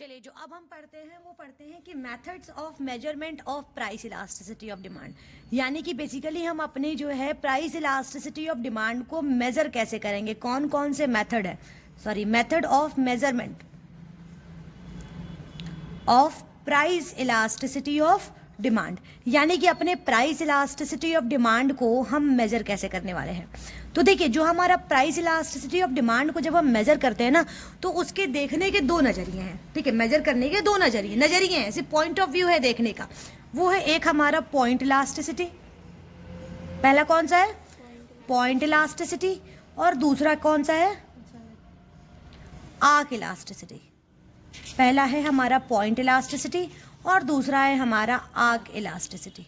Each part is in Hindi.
चलिए जो अब हम पढ़ते हैं वो पढ़ते हैं कि methods of measurement of price elasticity of demand, यानी कि बेसिकली हम अपने जो है प्राइस इलास्टिसिटी ऑफ डिमांड को मेजर कैसे करेंगे, कौन कौन से मेथड है, method of measurement of price elasticity of demand, यानी कि अपने प्राइस इलास्टिसिटी ऑफ डिमांड को हम मेजर कैसे करने वाले हैं। तो देखिए जो हमारा प्राइस इलास्टिसिटी ऑफ डिमांड को जब हम मेजर करते हैं ना, तो उसके देखने के दो नजरिए हैं। ठीक है, मेजर करने के दो नजरिए हैं, ऐसे पॉइंट ऑफ व्यू है देखने का। वो है एक हमारा पॉइंट इलास्टिसिटी, पहला कौन सा है पॉइंट इलास्टिसिटी, और दूसरा कौन सा है आर्क इलास्टिसिटी। पहला है हमारा पॉइंट इलास्टिसिटी और दूसरा है हमारा आर्क इलास्टिसिटी।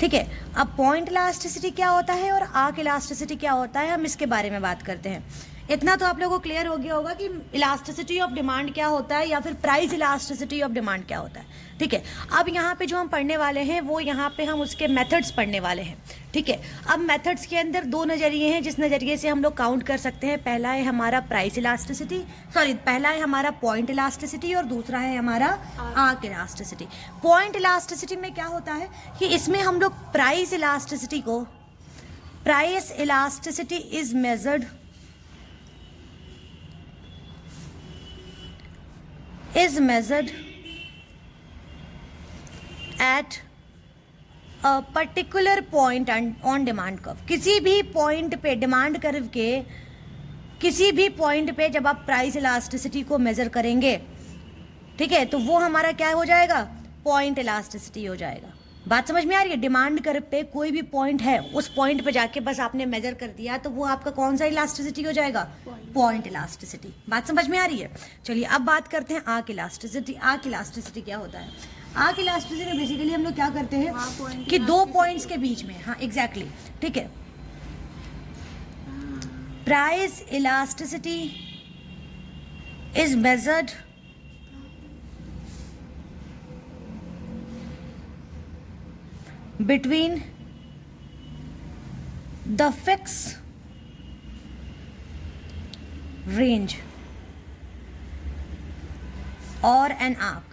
ठीक है, अब पॉइंट इलास्टिसिटी क्या होता है और आर्क इलास्टिसिटी क्या होता है, हम इसके बारे में बात करते हैं। इतना तो आप लोगों को क्लियर हो गया होगा कि इलास्टिसिटी ऑफ डिमांड क्या होता है या फिर प्राइस इलास्टिसिटी ऑफ डिमांड क्या होता है। ठीक है, अब यहाँ पे जो हम पढ़ने वाले हैं वो यहाँ पे हम उसके मेथड्स पढ़ने वाले हैं। ठीक है, अब मेथड्स के अंदर दो नज़रिए हैं जिस नज़रिए से हम लोग काउंट कर सकते हैं। पहला है हमारा प्राइस इलास्टिसिटी, पहला है हमारा पॉइंट इलास्टिसिटी और दूसरा है हमारा आर्क इलास्टिसिटी। पॉइंट इलास्टिसिटी में क्या होता है कि इसमें हम लोग price elasticity is measured at a particular point on demand curve। किसी भी पॉइंट पे डिमांड कर्व के किसी भी पॉइंट पे जब आप प्राइस इलास्टिसिटी को मेजर करेंगे, ठीक है, तो वो हमारा क्या हो जाएगा, पॉइंट इलास्टिसिटी हो जाएगा। बात समझ में आ रही है? डिमांड कर्व पे कोई भी पॉइंट है, उस पॉइंट पे जाके बस आपने मेजर कर दिया तो वो आपका कौन सा इलास्टिसिटी हो जाएगा, पॉइंट इलास्टिसिटी। बात समझ में आ रही है? चलिए अब बात करते हैं आर्क इलास्टिसिटी। आर्क इलास्टिसिटी क्या होता है? आर्क इलास्टिसिटी में बेसिकली हम लोग क्या करते हैं कि दो पॉइंट्स के बीच में, हाँ एग्जैक्टली, ठीक है, price elasticity is measured between the fixed range और an arc।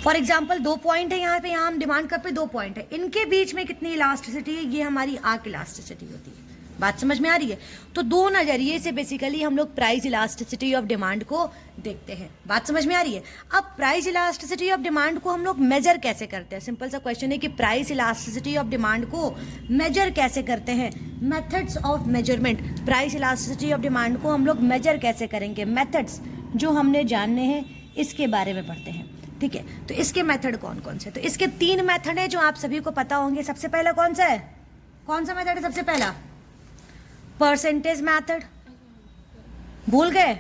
फॉर एग्जाम्पल दो पॉइंट है यहाँ पे, यहाँ हम डिमांड कर पे दो पॉइंट है, इनके बीच में कितनी इलास्टिसिटी है, ये हमारी आर्क इलास्टिसिटी होती है। बात समझ में आ रही है? तो दो नजरिए से बेसिकली हम लोग प्राइस इलास्टिसिटी ऑफ डिमांड को देखते हैं। बात समझ में आ रही है? अब प्राइस इलास्टिसिटी ऑफ डिमांड को हम लोग मेजर कैसे करते हैं? सिंपल सा क्वेश्चन है कि प्राइस इलास्टिसिटी ऑफ डिमांड को मेजर कैसे करते हैं। Methods of measurement, price elasticity of demand को हम लोग मेजर कैसे करेंगे, मेथड्स जो हमने जानने हैं इसके बारे में पढ़ते हैं। ठीक है, तो इसके मेथड कौन कौन से? तो इसके तीन मेथड है जो आप सभी को पता होंगे। सबसे पहला कौन सा है, कौन सा मेथड है सबसे पहला? Percentage method. भूल गए?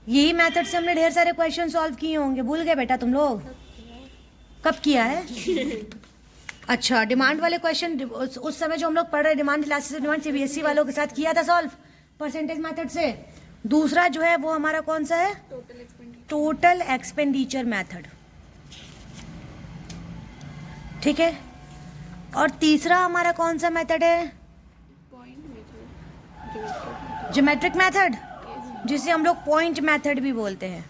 यही मेथड से हमने ढेर सारे क्वेश्चन सॉल्व किए होंगे, भूल गए बेटा तुम लोग? कब किया है? अच्छा, डिमांड वाले क्वेश्चन उस समय जो हम लोग पढ़ रहे डिमांड इलास्टिसिटी डिमांड सीबीएसई वालों के साथ किया था सॉल्व परसेंटेज मेथड से। दूसरा जो है वो हमारा कौन सा है, टोटल एक्सपेंडिचर मेथड। ठीक है, और तीसरा हमारा कौन सा मेथड है, ज्योमेट्रिक मेथड, जिसे हम लोग पॉइंट मेथड भी बोलते हैं।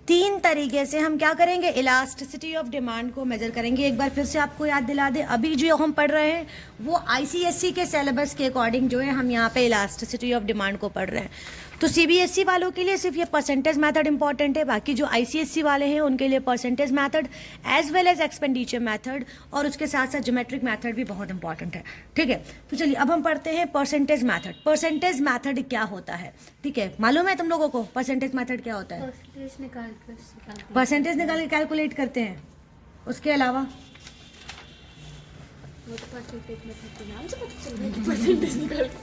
तीन तरीके से हम क्या करेंगे, इलास्टिसिटी ऑफ डिमांड को मेजर करेंगे। एक बार फिर से आपको याद दिला दे, अभी जो हम पढ़ रहे हैं वो आईसीएसई के सिलेबस के अकॉर्डिंग जो है हम यहाँ पे इलास्टिसिटी ऑफ डिमांड को पढ़ रहे हैं। तो सीबीएसई वालों के लिए सिर्फ ये परसेंटेज मेथड इंपॉर्टेंट है, बाकी जो आईसीएसई वाले हैं उनके लिए percentage method as well as expenditure method और उसके साथ साथ ज्योमेट्रिक मेथड भी बहुत इंपॉर्टेंट है। ठीक है, तो चलिए अब हम पढ़ते हैं परसेंटेज मेथड। परसेंटेज मेथड क्या होता है? ठीक है, मालूम है तुम लोगों को परसेंटेज मेथड क्या होता है? परसेंटेज निकाल के कैलकुलेट करते हैं। उसके अलावा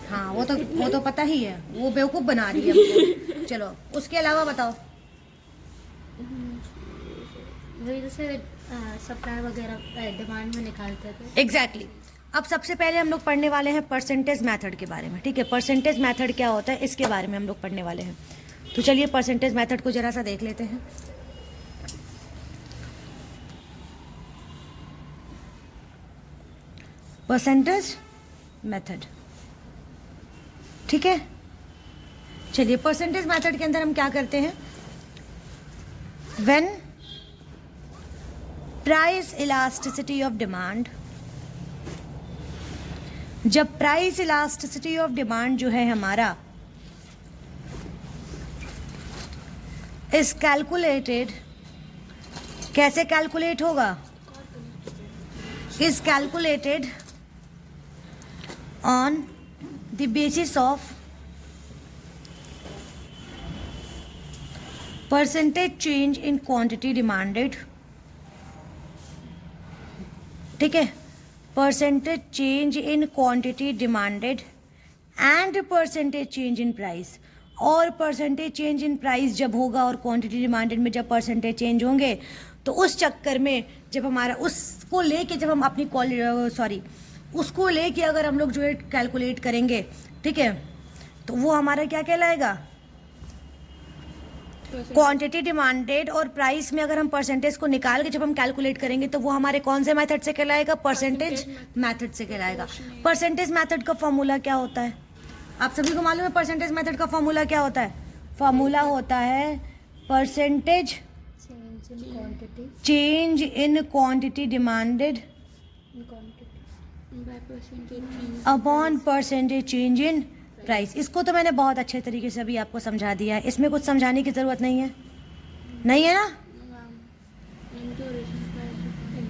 हाँ वो तो पता ही है, वो बेवकूफ बना रही है हमको। चलो उसके अलावा बताओ। वही जैसे सप्लाई वगैरह डिमांड में निकालते थे। एग्जैक्टली। अब सबसे पहले हम लोग पढ़ने वाले हैं परसेंटेज मेथड के बारे में। ठीक है, परसेंटेज मेथड क्या होता है इसके बारे में हम लोग पढ़ने वाले हैं। तो चलिए परसेंटेज मेथड को जरा सा देख लेते हैं। Percentage method. ठीक है, चलिए परसेंटेज मेथड के अंदर हम क्या करते हैं, when price elasticity of demand, जब प्राइस इलास्टिसिटी ऑफ डिमांड जो है हमारा इज कैलकुलेटेड, कैसे कैलकुलेट होगा, is calculated on the basis of percentage change in quantity demanded. ठीक है, percentage change in quantity demanded and percentage change in price. और परसेंटेज चेंज इन प्राइस जब होगा और क्वांटिटी डिमांडेड में जब परसेंटेज चेंज होंगे, तो उस चक्कर में जब हमारा उसको लेके जब हम अपनी उसको लेके अगर हम लोग जो है कैलकुलेट करेंगे, ठीक है, तो वो हमारा क्या कहलाएगा, क्वांटिटी डिमांडेड और प्राइस में अगर हम परसेंटेज को निकाल के जब हम कैलकुलेट करेंगे तो वो हमारे कौन से मेथड से कहलाएगा, परसेंटेज मेथड से कहलाएगा। परसेंटेज मेथड का फॉर्मूला क्या होता है, आप सभी को मालूम है परसेंटेज मेथड का फॉर्मूला क्या होता है, फॉर्मूला होता है percentage change in quantity demanded upon percentage change in price. इसको तो मैंने बहुत अच्छे तरीके से अभी आपको समझा दिया है, इसमें कुछ समझाने की ज़रूरत नहीं है, नहीं है ना।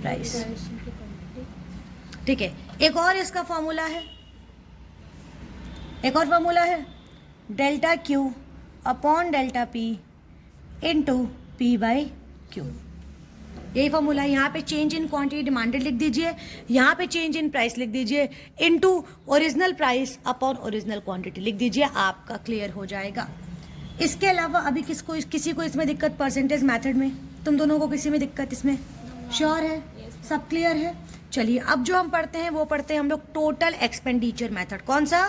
प्राइस, ठीक है, एक और इसका फॉर्मूला है, एक और फॉर्मूला है delta Q upon delta P into P by Q. यही फॉर्मूला है। यहाँ पे चेंज इन क्वांटिटी डिमांडेड लिख दीजिए, यहाँ पे चेंज इन प्राइस लिख दीजिए, into original price upon original quantity लिख दीजिए, आपका क्लियर हो जाएगा। इसके अलावा अभी किसी को इसमें दिक्कत परसेंटेज मेथड में, तुम दोनों को किसी में दिक्कत इसमें, श्योर है, सब क्लियर है। चलिए अब जो हम पढ़ते हैं वो पढ़ते हैं हम लोग टोटल एक्सपेंडिचर मेथड। कौन सा,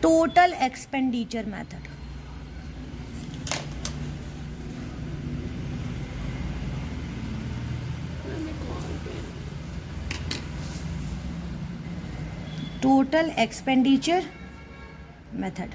total expenditure method. Total expenditure method.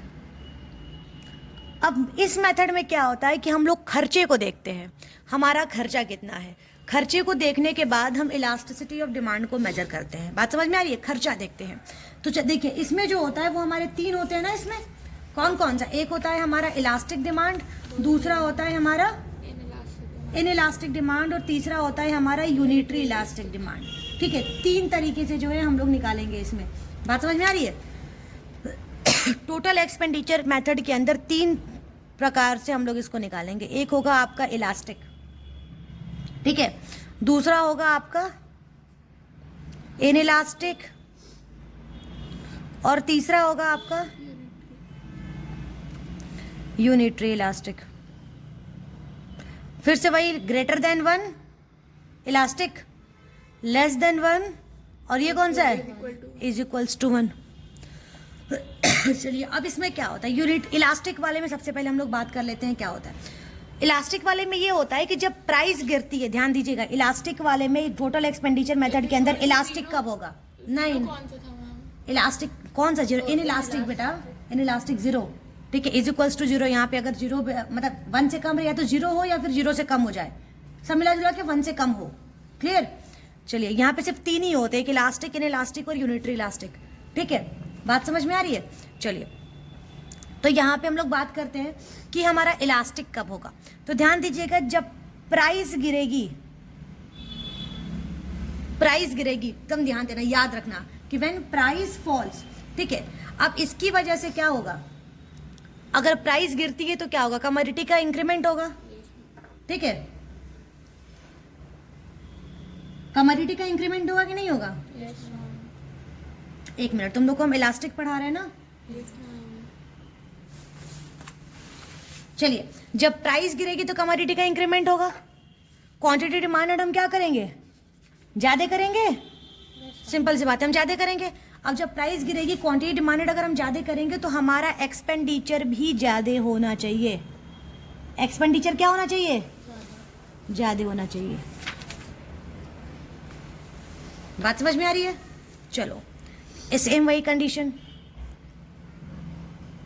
अब इस मेथड में क्या होता है कि हम लोग खर्चे को देखते हैं, हमारा खर्चा कितना है, खर्चे को देखने के बाद हम इलास्टिसिटी ऑफ डिमांड को मेजर करते हैं। बात समझ में आ रही है, खर्चा देखते हैं। तो देखिए इसमें जो होता है वो हमारे तीन होते हैं ना, इसमें कौन कौन सा, एक होता है हमारा इलास्टिक डिमांड, दूसरा होता है हमारा इनइलास्टिक डिमांड और तीसरा होता है हमारा यूनिटरी इलास्टिक डिमांड। ठीक है, तीन तरीके से जो है हम लोग निकालेंगे इसमें। बात समझ में आ रही है। टोटल एक्सपेंडिचर मेथड के अंदर तीन प्रकार से हम लोग इसको निकालेंगे। एक होगा आपका इलास्टिक, ठीक है, दूसरा होगा आपका इनइलास्टिक और तीसरा होगा आपका यूनिटरी इलास्टिक। फिर से वही, greater than 1 elastic, less than 1 और ये कौन सा है, इज इक्वल्स टू 1। चलिए अब इसमें क्या होता है, यूनिट इलास्टिक वाले में सबसे पहले हम लोग बात कर लेते हैं क्या होता है। इलास्टिक वाले में ये होता है कि जब प्राइस गिरती है, ध्यान दीजिएगा, इलास्टिक वाले में टोटल एक्सपेंडिचर मेथड के अंदर इलास्टिक कब होगा, नहीं इलास्टिक कौन सा, जीरो, इन इलास्टिक बेटा, इन इलास्टिक जीरो, ठीक है, इज इक्वल्स टू जीरो। यहाँ पे अगर जीरो मतलब 1 से कम है, या तो जीरो हो या फिर 0 से कम हो जाए, सब मिला जुला के 1 से कम हो। क्लियर। चलिए यहाँ पे सिर्फ तीन ही होते हैं, एक इलास्टिक, इन इलास्टिक और यूनिटरी इलास्टिक। ठीक है, बात समझ में आ रही है। चलिए तो यहाँ पे हम लोग बात करते हैं कि हमारा इलास्टिक कब होगा। तो ध्यान दीजिएगा, जब प्राइस गिरेगी, प्राइस गिरेगी, एकदम ध्यान देना, याद रखना कि व्हेन प्राइस फॉल्स। ठीक है, अब इसकी वजह से क्या होगा, अगर प्राइस गिरती है तो क्या होगा, कमोडिटी का इंक्रीमेंट होगा। ठीक है, कमोडिटी का इंक्रीमेंट होगा कि नहीं होगा। एक मिनट, तुम लोग को हम इलास्टिक पढ़ा रहे हैं ना। चलिए, जब प्राइस गिरेगी तो कमोडिटी का इंक्रीमेंट होगा, क्वांटिटी डिमांडेड हम क्या करेंगे, ज्यादा करेंगे, सिंपल सी बात है, हम ज्यादा करेंगे। अब जब प्राइस गिरेगी, क्वांटिटी डिमांडेड अगर हम ज्यादा करेंगे तो हमारा एक्सपेंडिचर भी ज्यादा होना चाहिए। एक्सपेंडिचर क्या होना चाहिए, ज्यादा होना चाहिए। बात समझ में आ रही है। चलो सेम वही कंडीशन।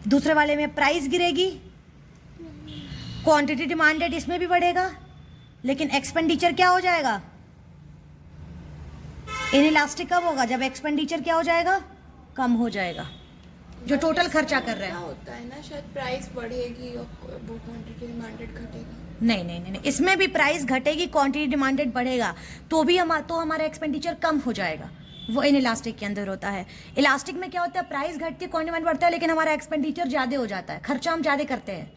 दूसरे वाले में प्राइस गिरेगी, क्वांटिटी डिमांडेड इसमें भी बढ़ेगा, लेकिन एक्सपेंडिचर क्या हो जाएगा, इनइलास्टिक कब होगा, जब एक्सपेंडिचर क्या हो जाएगा, कम हो जाएगा, जो टोटल खर्चा कर रहे क्या हैं। होता है ना, शायद प्राइस बढ़ेगी और वो क्वांटिटी डिमांडेड घटेगा। नहीं नहीं नहीं नहीं, इसमें भी प्राइस घटेगी, क्वांटिटी डिमांडेड बढ़ेगा, तो भी हमारा एक्सपेंडिचर कम हो जाएगा। वो इन इलास्टिक के अंदर होता है। इलास्टिक में क्या होता है, प्राइस घटती है, क्वांटिटी डिमांड बढ़ता है, लेकिन हमारा एक्सपेंडिचर ज़्यादा हो जाता है, खर्चा हम ज़्यादा करते हैं।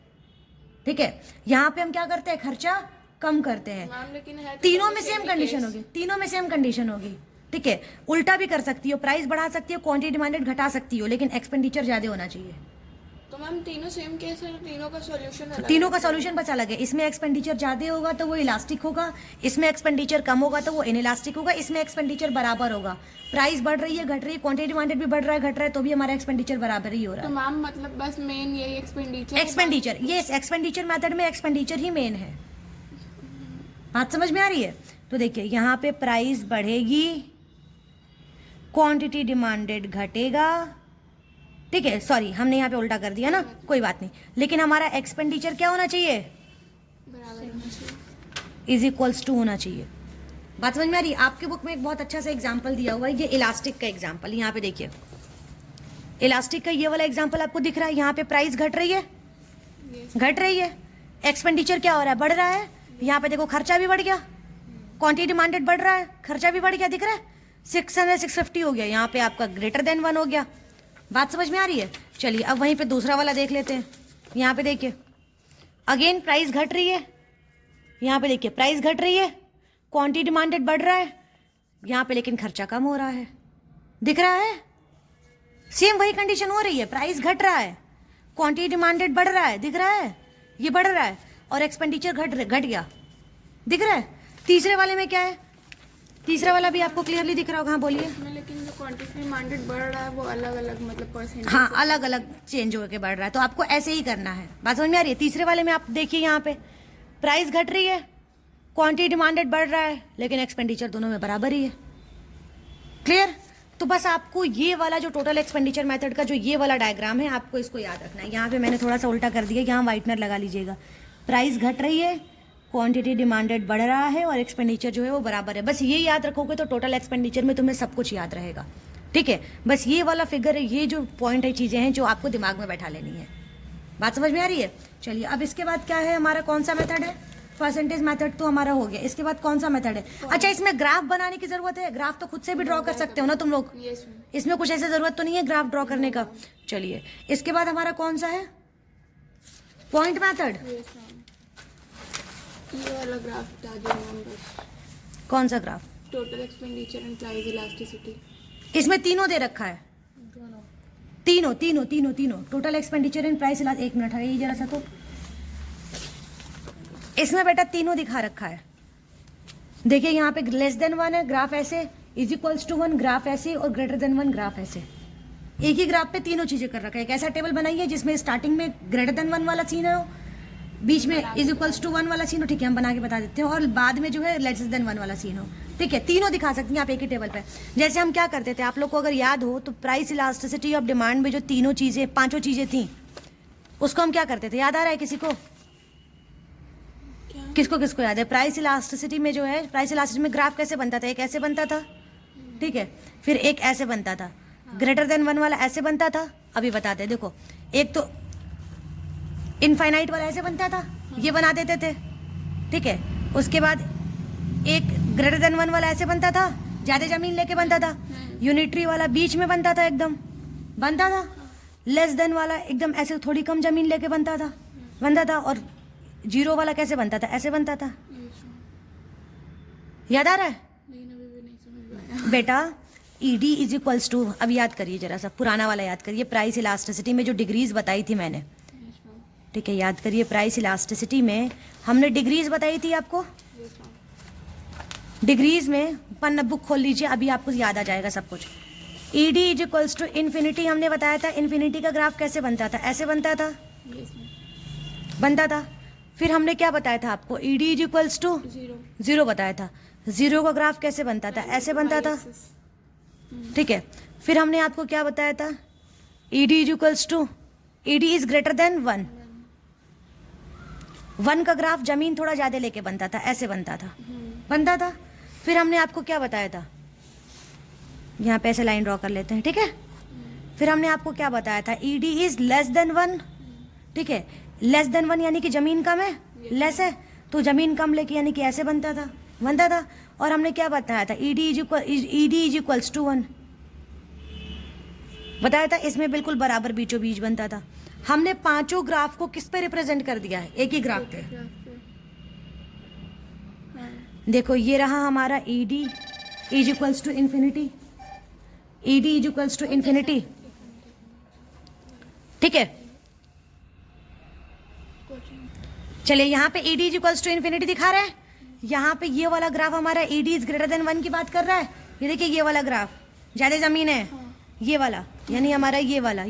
ठीक है, यहाँ पे हम क्या करते हैं, खर्चा कम करते हैं। मैम लेकिन है तो तीनों दोनों में सेम same ही कंडीशन case। होगी, तीनों में सेम कंडीशन होगी। ठीक है, उल्टा भी कर सकती हो, प्राइस बढ़ा सकती हो, क्वांटिटी डिमांडेड घटा सकती हो, लेकिन एक्सपेंडिचर ज़्यादा होना चाहिए। तो मैम तीनों सेम केस है, तीनों का सॉल्यूशन अलग तीनों है। का सॉल्यूशन बस अलग है। इसमें एक्सपेंडिचर ज़्यादा होगा तो वो इलास्टिक होगा, इसमें एक्सपेंडिचर कम होगा तो वो इनइलास्टिक होगा, इसमें एक्सपेंडिचर बराबर होगा। प्राइस बढ़ रही है, घट रही है, क्वांटिटी डिमांडेड भी बढ़ रहा है, घट रहा है, तो भी हमारा एक्सपेंडिचर बराबर ही हो रहा तो है। मैम मतलब बस मेन यही एक्सपेंडिचर एक्सपेंडिचर, ये एक्सपेंडिचर मेथड में एक्सपेंडिचर ही मेन है। बात समझ में आ रही है? तो देखिए यहाँ पे प्राइस बढ़ेगी, क्वांटिटी डिमांडेड घटेगा। ठीक है, सॉरी हमने यहाँ पे उल्टा कर दिया ना, कोई बात नहीं, लेकिन हमारा एक्सपेंडिचर क्या होना चाहिए, बराबर होना चाहिए। इज इक्वल्स टू होना चाहिए। बात समझ में आ रही है? आपके बुक में एक बहुत अच्छा सा एग्जाम्पल दिया हुआ है, ये इलास्टिक का एग्जाम्पल। यहाँ पे देखिए इलास्टिक का ये वाला एग्जाम्पल आपको दिख रहा है, यहाँ पे प्राइस घट रही है, Yes। घट रही है, एक्सपेंडिचर क्या हो रहा है, बढ़ रहा है। यहाँ पे देखो खर्चा भी बढ़ गया, क्वांटिटी डिमांडेड बढ़ रहा है, खर्चा भी बढ़ गया, दिख रहा है 600 650 हो गया, यहाँ पे आपका ग्रेटर देन 1 हो गया। बात समझ में आ रही है? चलिए अब वहीं पे दूसरा वाला देख लेते हैं। यहाँ पे देखिए अगेन प्राइस घट रही है, यहाँ पे देखिए प्राइस घट रही है, क्वांटिटी डिमांडेड बढ़ रहा है, यहाँ पे लेकिन खर्चा कम हो रहा है, दिख रहा है? सेम वही कंडीशन हो रही है, प्राइस घट रहा है, क्वांटिटी डिमांडेड बढ़ रहा है, दिख रहा है? ये बढ़ रहा है, और एक्सपेंडिचर घट गया, दिख रहा है? तीसरे वाले में क्या है, तीसरा वाला भी आपको क्लियरली दिख रहा होगा। हाँ बोलिए। इसमें लेकिन जो क्वांटिटी डिमांडेड बढ़ रहा है वो अलग अलग मतलब परसेंट। हाँ अलग अलग चेंज होकर बढ़ रहा है, तो आपको ऐसे ही करना है। बात समझ में आ रही है? तीसरे वाले में आप देखिए यहाँ पे प्राइस घट रही है, क्वांटिटी डिमांडेड बढ़ रहा है, लेकिन एक्सपेंडिचर दोनों में बराबर ही है। क्लियर? तो बस आपको ये वाला जो टोटल एक्सपेंडिचर मेथड का जो ये वाला डायग्राम है, आपको इसको याद रखना है। यहाँ पे मैंने थोड़ा सा उल्टा कर दिया, यहाँ व्हाइटनर लगा लीजिएगा। प्राइस घट रही है, क्वांटिटी डिमांडेड बढ़ रहा है, और एक्सपेंडिचर जो है वो बराबर है। बस ये याद रखोगे तो टोटल एक्सपेंडिचर में तुम्हें सब कुछ याद रहेगा। ठीक है, बस ये वाला फिगर है, ये जो पॉइंट है, चीज़ें हैं जो आपको दिमाग में बैठा लेनी है। बात समझ में आ रही है? चलिए अब इसके बाद क्या है हमारा, कौन सा मेथड है, परसेंटेज मेथड तो हमारा हो गया। इसके बाद कौन सा मेथड है? अच्छा इसमें ग्राफ बनाने की जरूरत है, ग्राफ तो खुद से भी ड्रॉ कर सकते हो ना तुम लोग, यस मैम। इसमें कुछ ऐसे जरूरत तो नहीं है ग्राफ ड्रॉ करने का। चलिए इसके बाद हमारा कौन सा है, पॉइंट मेथड। यस मैम, ये वाला ग्राफ बता दो मैम बस। कौन सा graph? Total expenditure and price elasticity. इसमें तीनों दे रखा है, तीनों तीनों तीनों तीनों टोटल एक्सपेंडिचर एंड प्राइस। एक मिनट है, ये जरा सा, तो इसमें बेटा तीनों दिखा रखा है। देखिए यहाँ पे लेस देन 1 है, ग्राफ ऐसे, इज इक्वल्स टू 1 ग्राफ ऐसे, और ग्रेटर देन 1 ग्राफ ऐसे। एक ही ग्राफ पे तीनों चीजें कर रखा है। एक ऐसा टेबल बनाइए जिसमें स्टार्टिंग में ग्रेटर देन 1 वाला सीन हो, बीच में इज इक्वल्स टू 1 वाला सीन हो, ठीक है हम बना के बता देते हैं, और बाद में जो है लेस देन 1 वाला सीन हो। ठीक है, तीनों दिखा सकती हैं आप एक ही टेबल पे। जैसे हम क्या करते थे, आप लोग को अगर याद हो तो प्राइस इलास्टिसिटी ऑफ डिमांड में जो तीनों चीजें, पांचों चीजें थी, उसको हम क्या करते थे, याद आ रहा है किसी को? किसको किसको याद है? प्राइस इलास्टिसिटी में जो है, प्राइस इलास्टिसिटी में ग्राफ कैसे बनता था, एक ऐसे बनता था, ठीक है, फिर एक ऐसे बनता था, ग्रेटर देन 1 वाला ऐसे बनता था। अभी बताते हैं, देखो एक तो इनफाइनाइट वाला ऐसे बनता था, ये बना देते थे, ठीक है। उसके बाद एक ग्रेटर देन 1 वाला ऐसे बनता था, ज्यादा जमीन लेके बनता था। यूनिटरी वाला बीच में बनता था, एकदम बनता था। लेस देन वाला एकदम ऐसे थोड़ी कम जमीन लेके बनता था। और जीरो वाला कैसे बनता था, ऐसे बनता था। याद आ रहा है नहीं, अभी भी नहीं समझ में आया। बेटा? ED इज इक्वल्स टू, अब याद करिए जरा सा, पुराना वाला याद करिए। प्राइस इलास्टिसिटी में जो डिग्रीज बताई थी मैंने, यस मैम। ठीक है, याद करिए। प्राइस इलास्टिसिटी में हमने डिग्रीज बताई थी आपको। Yes ma'am. डिग्रीज में पन्ना बुक खोल लीजिए, अभी आपको याद आ जाएगा सब कुछ। ED is equals to infinity हमने बताया था। इन्फिनिटी का ग्राफ कैसे बनता था, ऐसे बनता था, यस मैम। बनता था। फिर हमने क्या बताया था आपको, ED इज इक्वल्स टू 0। 0 बताया था। 0 का ग्राफ कैसे बनता था, ऐसे बनता था, ठीक है, फिर हमने आपको क्या बताया था, ED is equals to, ED is greater than 1। 1 का ग्राफ जमीन थोड़ा ज़्यादा लेके बनता था, ऐसे बनता था। फिर हमने आपको क्या बताया था, यहाँ पे ऐसे लाइन ड्रॉ कर लेते हैं, ठीक है। फिर हमने आपको क्या बताया था, ED इज लेस देन 1, ठीक है। लेस देन 1 यानी कि जमीन कम है, लेस है, तो जमीन कम लेके यानी कि ऐसे बनता था। और हमने क्या बताया था, ED इज इक्वल्स टू 1 बताया था। इसमें बिल्कुल बराबर बीचों बीच बनता था। हमने पांचों ग्राफ को किस पे रिप्रेजेंट कर दिया है, एक ही ग्राफ पे। देखो ये रहा हमारा ED is equals to infinity, ED is equals to infinity, ठीक है। चलिए यहाँ पे ED is equals to infinity दिखा रहा है। यहाँ पे ये वाला ग्राफ हमारा ED इज ग्रेटर देन 1 की बात कर रहा है। ये देखिए ये वाला ग्राफ, ज्यादा जमीन है, ये वाला यानी हमारा ये वाला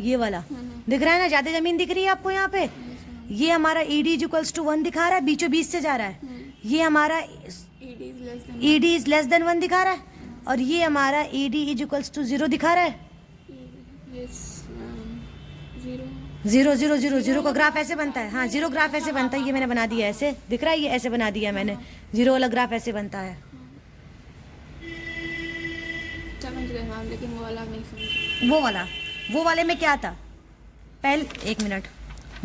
दिख रहा है ना, ज्यादा जमीन दिख रही है आपको यहाँ पे। ये हमारा ED इज इक्वल्स टू 1 दिखा रहा है, बीचों बीच से जा रहा है। ये हमारा ED इज लेस देन 1 दिखा रहा है, और ये हमारा ED इज इक्वल्स टू 0 दिखा रहा है। 0 का ग्राफ ऐसे बनता है, हाँ 0 ग्राफ ऐसे बनता है। ये मैंने बना दिया ऐसे, दिख रहा है, ये ऐसे बना दिया मैंने। 0 वाला ग्राफ ऐसे बनता है। समझ गए मैम, लेकिन वो वाला नहीं समझे। वो वाले में क्या था, पहले 1 मिनट,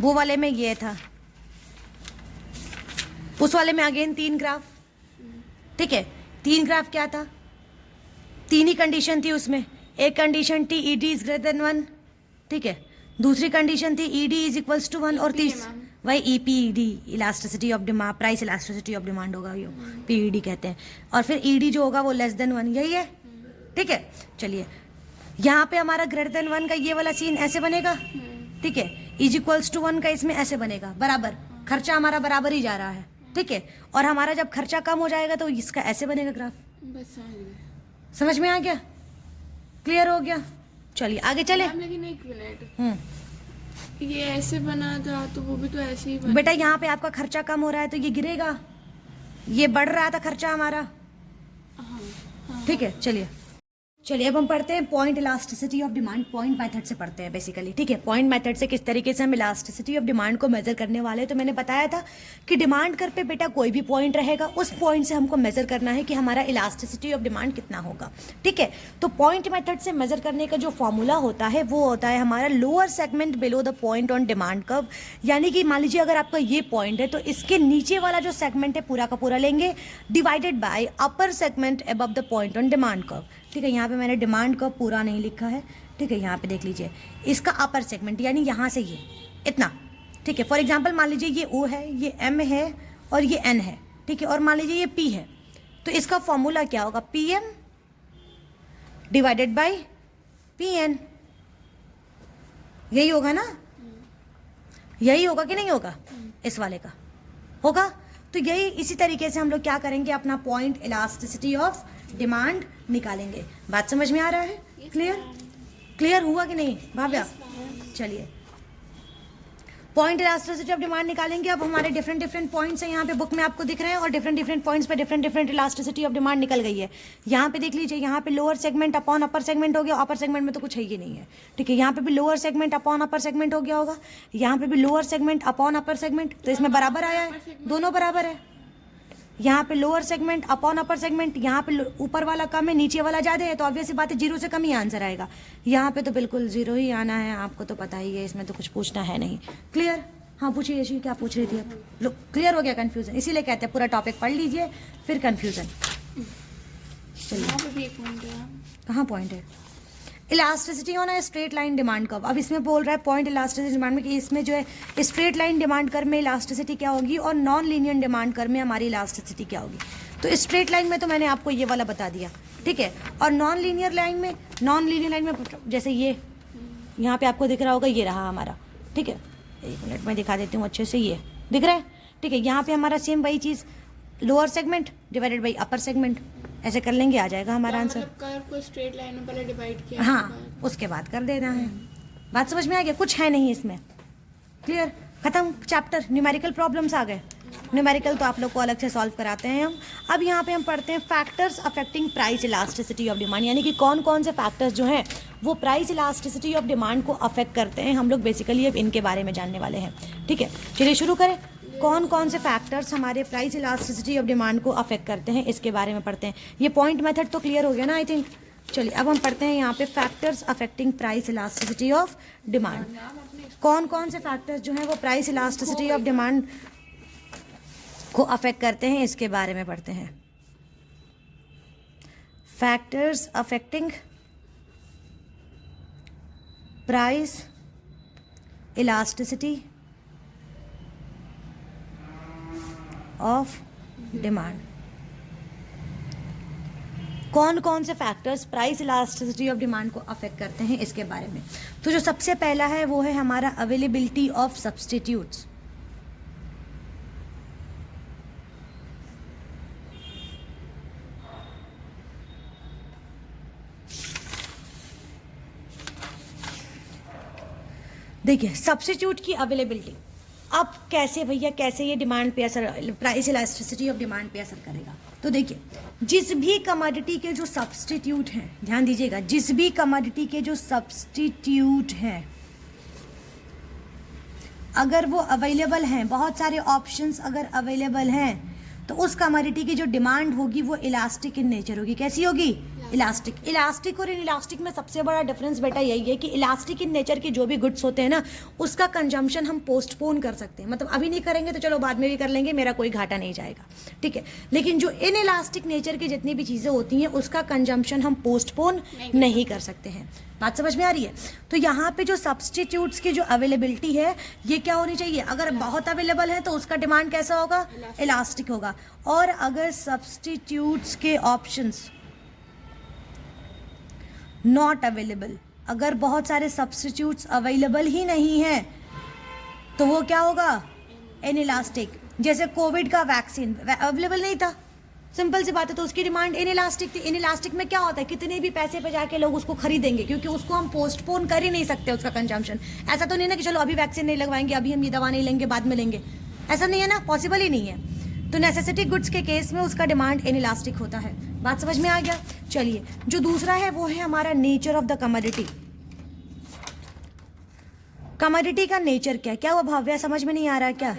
वो वाले में ये था, उस वाले में अगेन 3 ग्राफ, ठीक है। 3 ग्राफ क्या था, 3 ही कंडीशन थी उसमें। एक कंडीशन थी ED इज ग्रेटर देन 1, ठीक है। दूसरी कंडीशन थी ED इज इक्वल्स टू 1, और वही EPED, elasticity of demand, price elasticity of demand होगा, ये PED कहते हैं। और फिर ED जो होगा वो लेस देन 1, यही है, ठीक है। चलिए यहाँ पे हमारा ग्रेटर देन 1 का ये वाला सीन ऐसे बनेगा, ठीक है। इज इक्वल्स टू 1 का इसमें ऐसे बनेगा, बराबर, खर्चा हमारा बराबर ही जा रहा है, ठीक है। और हमारा जब खर्चा कम हो जाएगा तो इसका ऐसे बनेगा ग्राफ। बस समझ गए। समझ में आ गया, क्लियर हो गया। चलिए आगे चले। लेकिन एक मिनट, ये ऐसे बना था तो वो भी तो ऐसे ही बना। बेटा यहाँ पे आपका खर्चा कम हो रहा है तो ये गिरेगा, ये बढ़ रहा था खर्चा हमारा, ठीक है। चलिए अब हम पढ़ते हैं point elasticity of demand, point method से पढ़ते हैं बेसिकली, ठीक है। पॉइंट मेथड से किस तरीके से हम इलास्टिसिटी ऑफ डिमांड को मेजर करने वाले हैं। तो मैंने बताया था कि डिमांड कर पे बेटा कोई भी पॉइंट रहेगा, उस पॉइंट से हमको मेजर करना है कि हमारा इलास्टिसिटी ऑफ डिमांड कितना होगा, ठीक है। तो पॉइंट मेथड से मेजर करने का जो फॉर्मूला होता है वो होता है हमारा lower segment below the point on demand curve. यानी कि मान लीजिए अगर आपका ये पॉइंट है तो इसके नीचे वाला जो सेगमेंट है पूरा का पूरा लेंगे, divided by upper segment above the point on demand curve, ठीक है। यहाँ पे मैंने डिमांड कर्व पूरा नहीं लिखा है, ठीक है। यहाँ पे देख लीजिए इसका अपर सेगमेंट यानी यहाँ से ये इतना, ठीक है। फॉर एग्जांपल मान लीजिए ये O है, ये M है और ये N है, ठीक है। और मान लीजिए ये P है, तो इसका फॉर्मूला क्या होगा, PM डिवाइडेड बाय PN, यही होगा ना, यही होगा कि नहीं होगा, इस वाले का होगा। तो यही इसी तरीके से हम लोग क्या करेंगे, अपना पॉइंट इलास्टिसिटी ऑफ डिमांड निकालेंगे। बात समझ में आ रहा है, क्लियर हुआ कि नहीं भाव्या? चलिए पॉइंट इलास्टिसिटी ऑफ डिमांड निकालेंगे। अब हमारे डिफरेंट पॉइंट्स हैं यहाँ पे बुक में आपको दिख रहे हैं, और डिफरेंट पॉइंट्स पे डिफरेंट इलास्टिसिटी ऑफ डिमांड निकल गई है। यहाँ पे देख लीजिए, यहाँ पे lower segment upon upper segment हो गया, अपर सेगमेंट में तो कुछ है ही नहीं है, ठीक है। यहाँ पे भी lower segment upon upper segment हो गया होगा, यहाँ पे भी lower segment upon upper segment, तो इसमें बराबर आया है, दोनों बराबर है। यहाँ पे lower segment upon upper segment, यहाँ पे ऊपर वाला कम है नीचे वाला ज़्यादा है, तो ऑब्वियस बात है 0 से कम ही आंसर आएगा। यहाँ पे तो बिल्कुल 0 ही आना है, आपको तो पता ही है, इसमें तो कुछ पूछना है नहीं। क्लियर? हाँ पूछिए यशी, क्या पूछ रही थी आप? लो क्लियर हो गया कन्फ्यूज़न, इसीलिए कहते हैं पूरा टॉपिक पढ़ लीजिए फिर कन्फ्यूज़न। चलिए कहाँ पॉइंट है, elasticity on a straight line demand curve. अब इसमें बोल रहा है पॉइंट इलास्टिसिटी डिमांड में कि इसमें जो है स्ट्रेट लाइन डिमांड कर्व में इलास्टिसिटी क्या होगी और नॉन लीनियर डिमांड कर्व में हमारी इलास्टिसिटी क्या होगी। तो स्ट्रेट लाइन में तो मैंने आपको ये वाला बता दिया, ठीक है। और नॉन लीनियर लाइन में जैसे ये यहाँ पे आपको दिख रहा होगा, ये रहा हमारा, ठीक है। 1 मिनट में दिखा देती हूँ अच्छे से, ये दिख रहा है, ठीक है। यहाँ पे हमारा सेम वही चीज़, lower segment divided by upper segment, ऐसे कर लेंगे, आ जाएगा हमारा आंसर। कर्व को स्ट्रेट लाइन में पहले डिवाइड किया, हाँ उसके बाद कर देना है। बात समझ में आ गया, कुछ है नहीं इसमें, क्लियर, खत्म चैप्टर, न्यूमेरिकल प्रॉब्लम्स आ गए। न्यूमेरिकल तो आप लोग को अलग से सॉल्व कराते हैं हम। अब यहाँ पे हम पढ़ते हैं factors affecting price elasticity of demand, यानी कि कौन कौन से फैक्टर्स जो हैं वो प्राइस इलास्टिसिटी ऑफ डिमांड को अफेक्ट करते हैं। हम लोग बेसिकली अब इनके बारे में जानने वाले हैं। ठीक है, चलिए शुरू करें। कौन कौन से फैक्टर्स हमारे प्राइस इलास्टिसिटी ऑफ डिमांड को अफेक्ट करते हैं इसके बारे में पढ़ते हैं। ये पॉइंट मेथड तो क्लियर हो गया ना आई थिंक। चलिए अब हम पढ़ते हैं यहाँ पे factors affecting price elasticity of demand. कौन कौन से फैक्टर्स जो हैं वो प्राइस इलास्टिसिटी ऑफ डिमांड को अफेक्ट करते हैं इसके बारे में पढ़ते हैं। Factors affecting price elasticity of demand. कौन कौन से factors price elasticity of demand को अफेक्ट करते हैं इसके बारे में। तो जो सबसे पहला है वो है हमारा अवेलेबिलिटी ऑफ सब्स्टिट्यूट्स। देखिए सब्स्टिट्यूट की अवेलेबिलिटी, अब कैसे भैया कैसे ये डिमांड पे असर, प्राइस इलास्टिसिटी ऑफ डिमांड पे असर करेगा। तो देखिए जिस भी कमोडिटी के जो सब्स्टिट्यूट हैं, ध्यान दीजिएगा, जिस भी कमोडिटी के जो सब्स्टिट्यूट हैं अगर वो अवेलेबल हैं, बहुत सारे ऑप्शंस अगर अवेलेबल हैं, तो उस कमोडिटी की जो डिमांड होगी वो इलास्टिक इन नेचर होगी। कैसी होगी? इलास्टिक। इलास्टिक और इनइलास्टिक में सबसे बड़ा डिफरेंस बेटा यही है कि इलास्टिक इन नेचर के जो भी गुड्स होते हैं ना उसका कंजम्पशन हम पोस्टपोन कर सकते हैं, मतलब अभी नहीं करेंगे तो चलो बाद में भी कर लेंगे, मेरा कोई घाटा नहीं जाएगा। ठीक है, लेकिन जो इन इलास्टिक नेचर की जितनी भी चीज़ें होती हैं उसका कंजम्पशन हम पोस्टपोन नहीं कर सकते हैं। बात समझ में आ रही है? तो यहाँ पे जो सब्स्टिट्यूट्स की जो अवेलेबिलिटी है ये क्या होनी चाहिए? अगर बहुत अवेलेबल है तो उसका डिमांड कैसा होगा? इलास्टिक होगा। और अगर सब्स्टिट्यूट्स के ऑप्शंस नॉट अवेलेबल, अगर बहुत सारे सब्स्टिट्यूट्स अवेलेबल ही नहीं है तो वो क्या होगा? इनइलास्टिक। जैसे कोविड का वैक्सीन अवेलेबल नहीं था, सिंपल सी बात है, तो उसकी डिमांड इनइलास्टिक थी। इनइलास्टिक में क्या होता है, कितने भी पैसे पे जाके लोग उसको खरीदेंगे क्योंकि उसको हम पोस्टपोन कर ही नहीं सकते उसका कंजम्पशन। ऐसा तो नहीं ना कि चलो अभी वैक्सीन नहीं लगवाएंगे, अभी हम ये दवा नहीं लेंगे, बाद में लेंगे, ऐसा नहीं है ना, पॉसिबल ही नहीं है। तो नेसेसिटी गुड्स के केस में उसका डिमांड इनइलास्टिक होता है। बात समझ में आ गया? चलिए जो दूसरा है वो है हमारा nature of the commodity. Commodity का नेचर क्या है? क्या वो भव्या समझ में नहीं आ रहा क्या?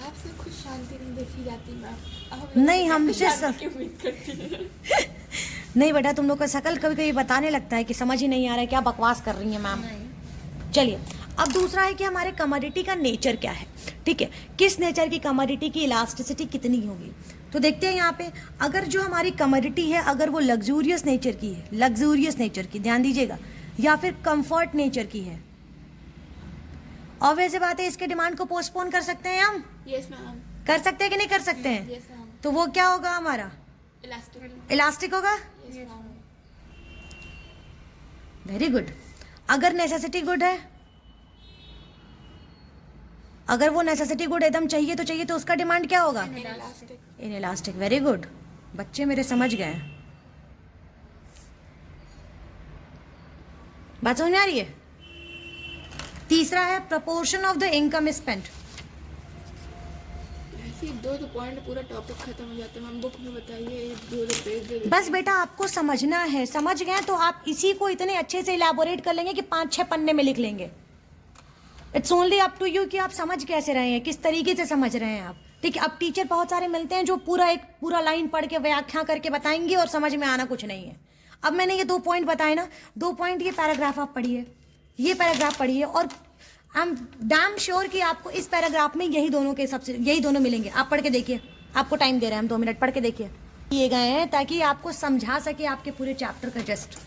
आपसे कुछ शांति नहीं देखी जाती मैम। नहीं हमसे शांति की उम्मीद करती है। नहीं बेटा, तुम लोग का शकल कभी कभी बताने लगता है कि समझ ही नहीं आ रहा है, क्या बकवास कर रही है मैम। चलिए अब दूसरा है कि हमारे कमोडिटी का नेचर क्या है। ठीक है, किस नेचर की कमोडिटी की इलास्टिसिटी कितनी होगी। तो देखते हैं यहाँ पे, अगर जो हमारी कमोडिटी है अगर वो लग्जूरियस नेचर की है, लग्जूरियस नेचर की, ध्यान दीजिएगा, या फिर कंफर्ट नेचर की है, ऑब्वियस बात है इसके डिमांड को पोस्टपोन कर सकते हैं हम। Yes ma'am. कर सकते हैं कि नहीं कर सकते हैं? Yes ma'am. तो वो क्या होगा हमारा? इलास्टिक होगा। Yes ma'am. Very good. अगर नेसेसिटी गुड है, अगर वो नेसेसिटी गुड एकदम चाहिए तो उसका डिमांड क्या होगा? इनइलास्टिक। वेरी गुड, बच्चे मेरे समझ गए। बात समझ में आ रही है? तीसरा है proportion of the income spent. ऐसे दो पॉइंट पूरा टॉपिक खत्म हो जाता है मैम। बुक में बताइए, दो पेज दे। बस बेटा आपको समझना है, समझ गए तो आप इसी को इतने अच्छे से इलैबोरेट कर लेंगे कि 5-6 पन्ने में लिख लेंगे। It's only up to you कि आप समझ कैसे रहे हैं, किस तरीके से समझ रहे हैं आप। ठीक है, अब टीचर बहुत सारे मिलते हैं जो पूरा लाइन पढ़ के व्याख्या करके बताएंगे और समझ में आना कुछ नहीं है। अब मैंने ये 2 पॉइंट बताए ना, 2 पॉइंट, ये पैराग्राफ आप पढ़िए, ये पैराग्राफ पढ़िए, और आई एम डैम श्योर कि आपको इस पैराग्राफ में यही दोनों मिलेंगे। आप पढ़ के देखिए, आपको टाइम दे रहे हैं हम, 2 मिनट पढ़ के देखिए। दिए गए हैं ताकि आपको समझा सके आपके पूरे चैप्टर का जस्ट।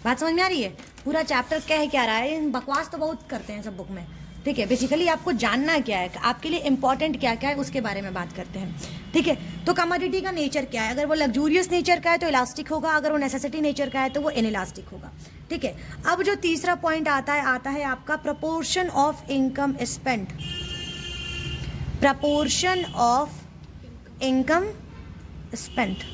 बात समझ में आ रही है? पूरा चैप्टर कह क्या रहा है, बकवास तो बहुत करते हैं सब बुक में। ठीक है, बेसिकली आपको जानना क्या है, आपके लिए इंपॉर्टेंट क्या क्या है उसके बारे में बात करते हैं। ठीक है, तो कमोडिटी का नेचर क्या है? अगर वो लग्जूरियस नेचर का है तो इलास्टिक होगा, अगर वो नेसेसिटी नेचर का है तो वो इनइलास्टिक होगा। ठीक है, अब जो तीसरा पॉइंट आता है आपका proportion of income spent. Proportion of income spent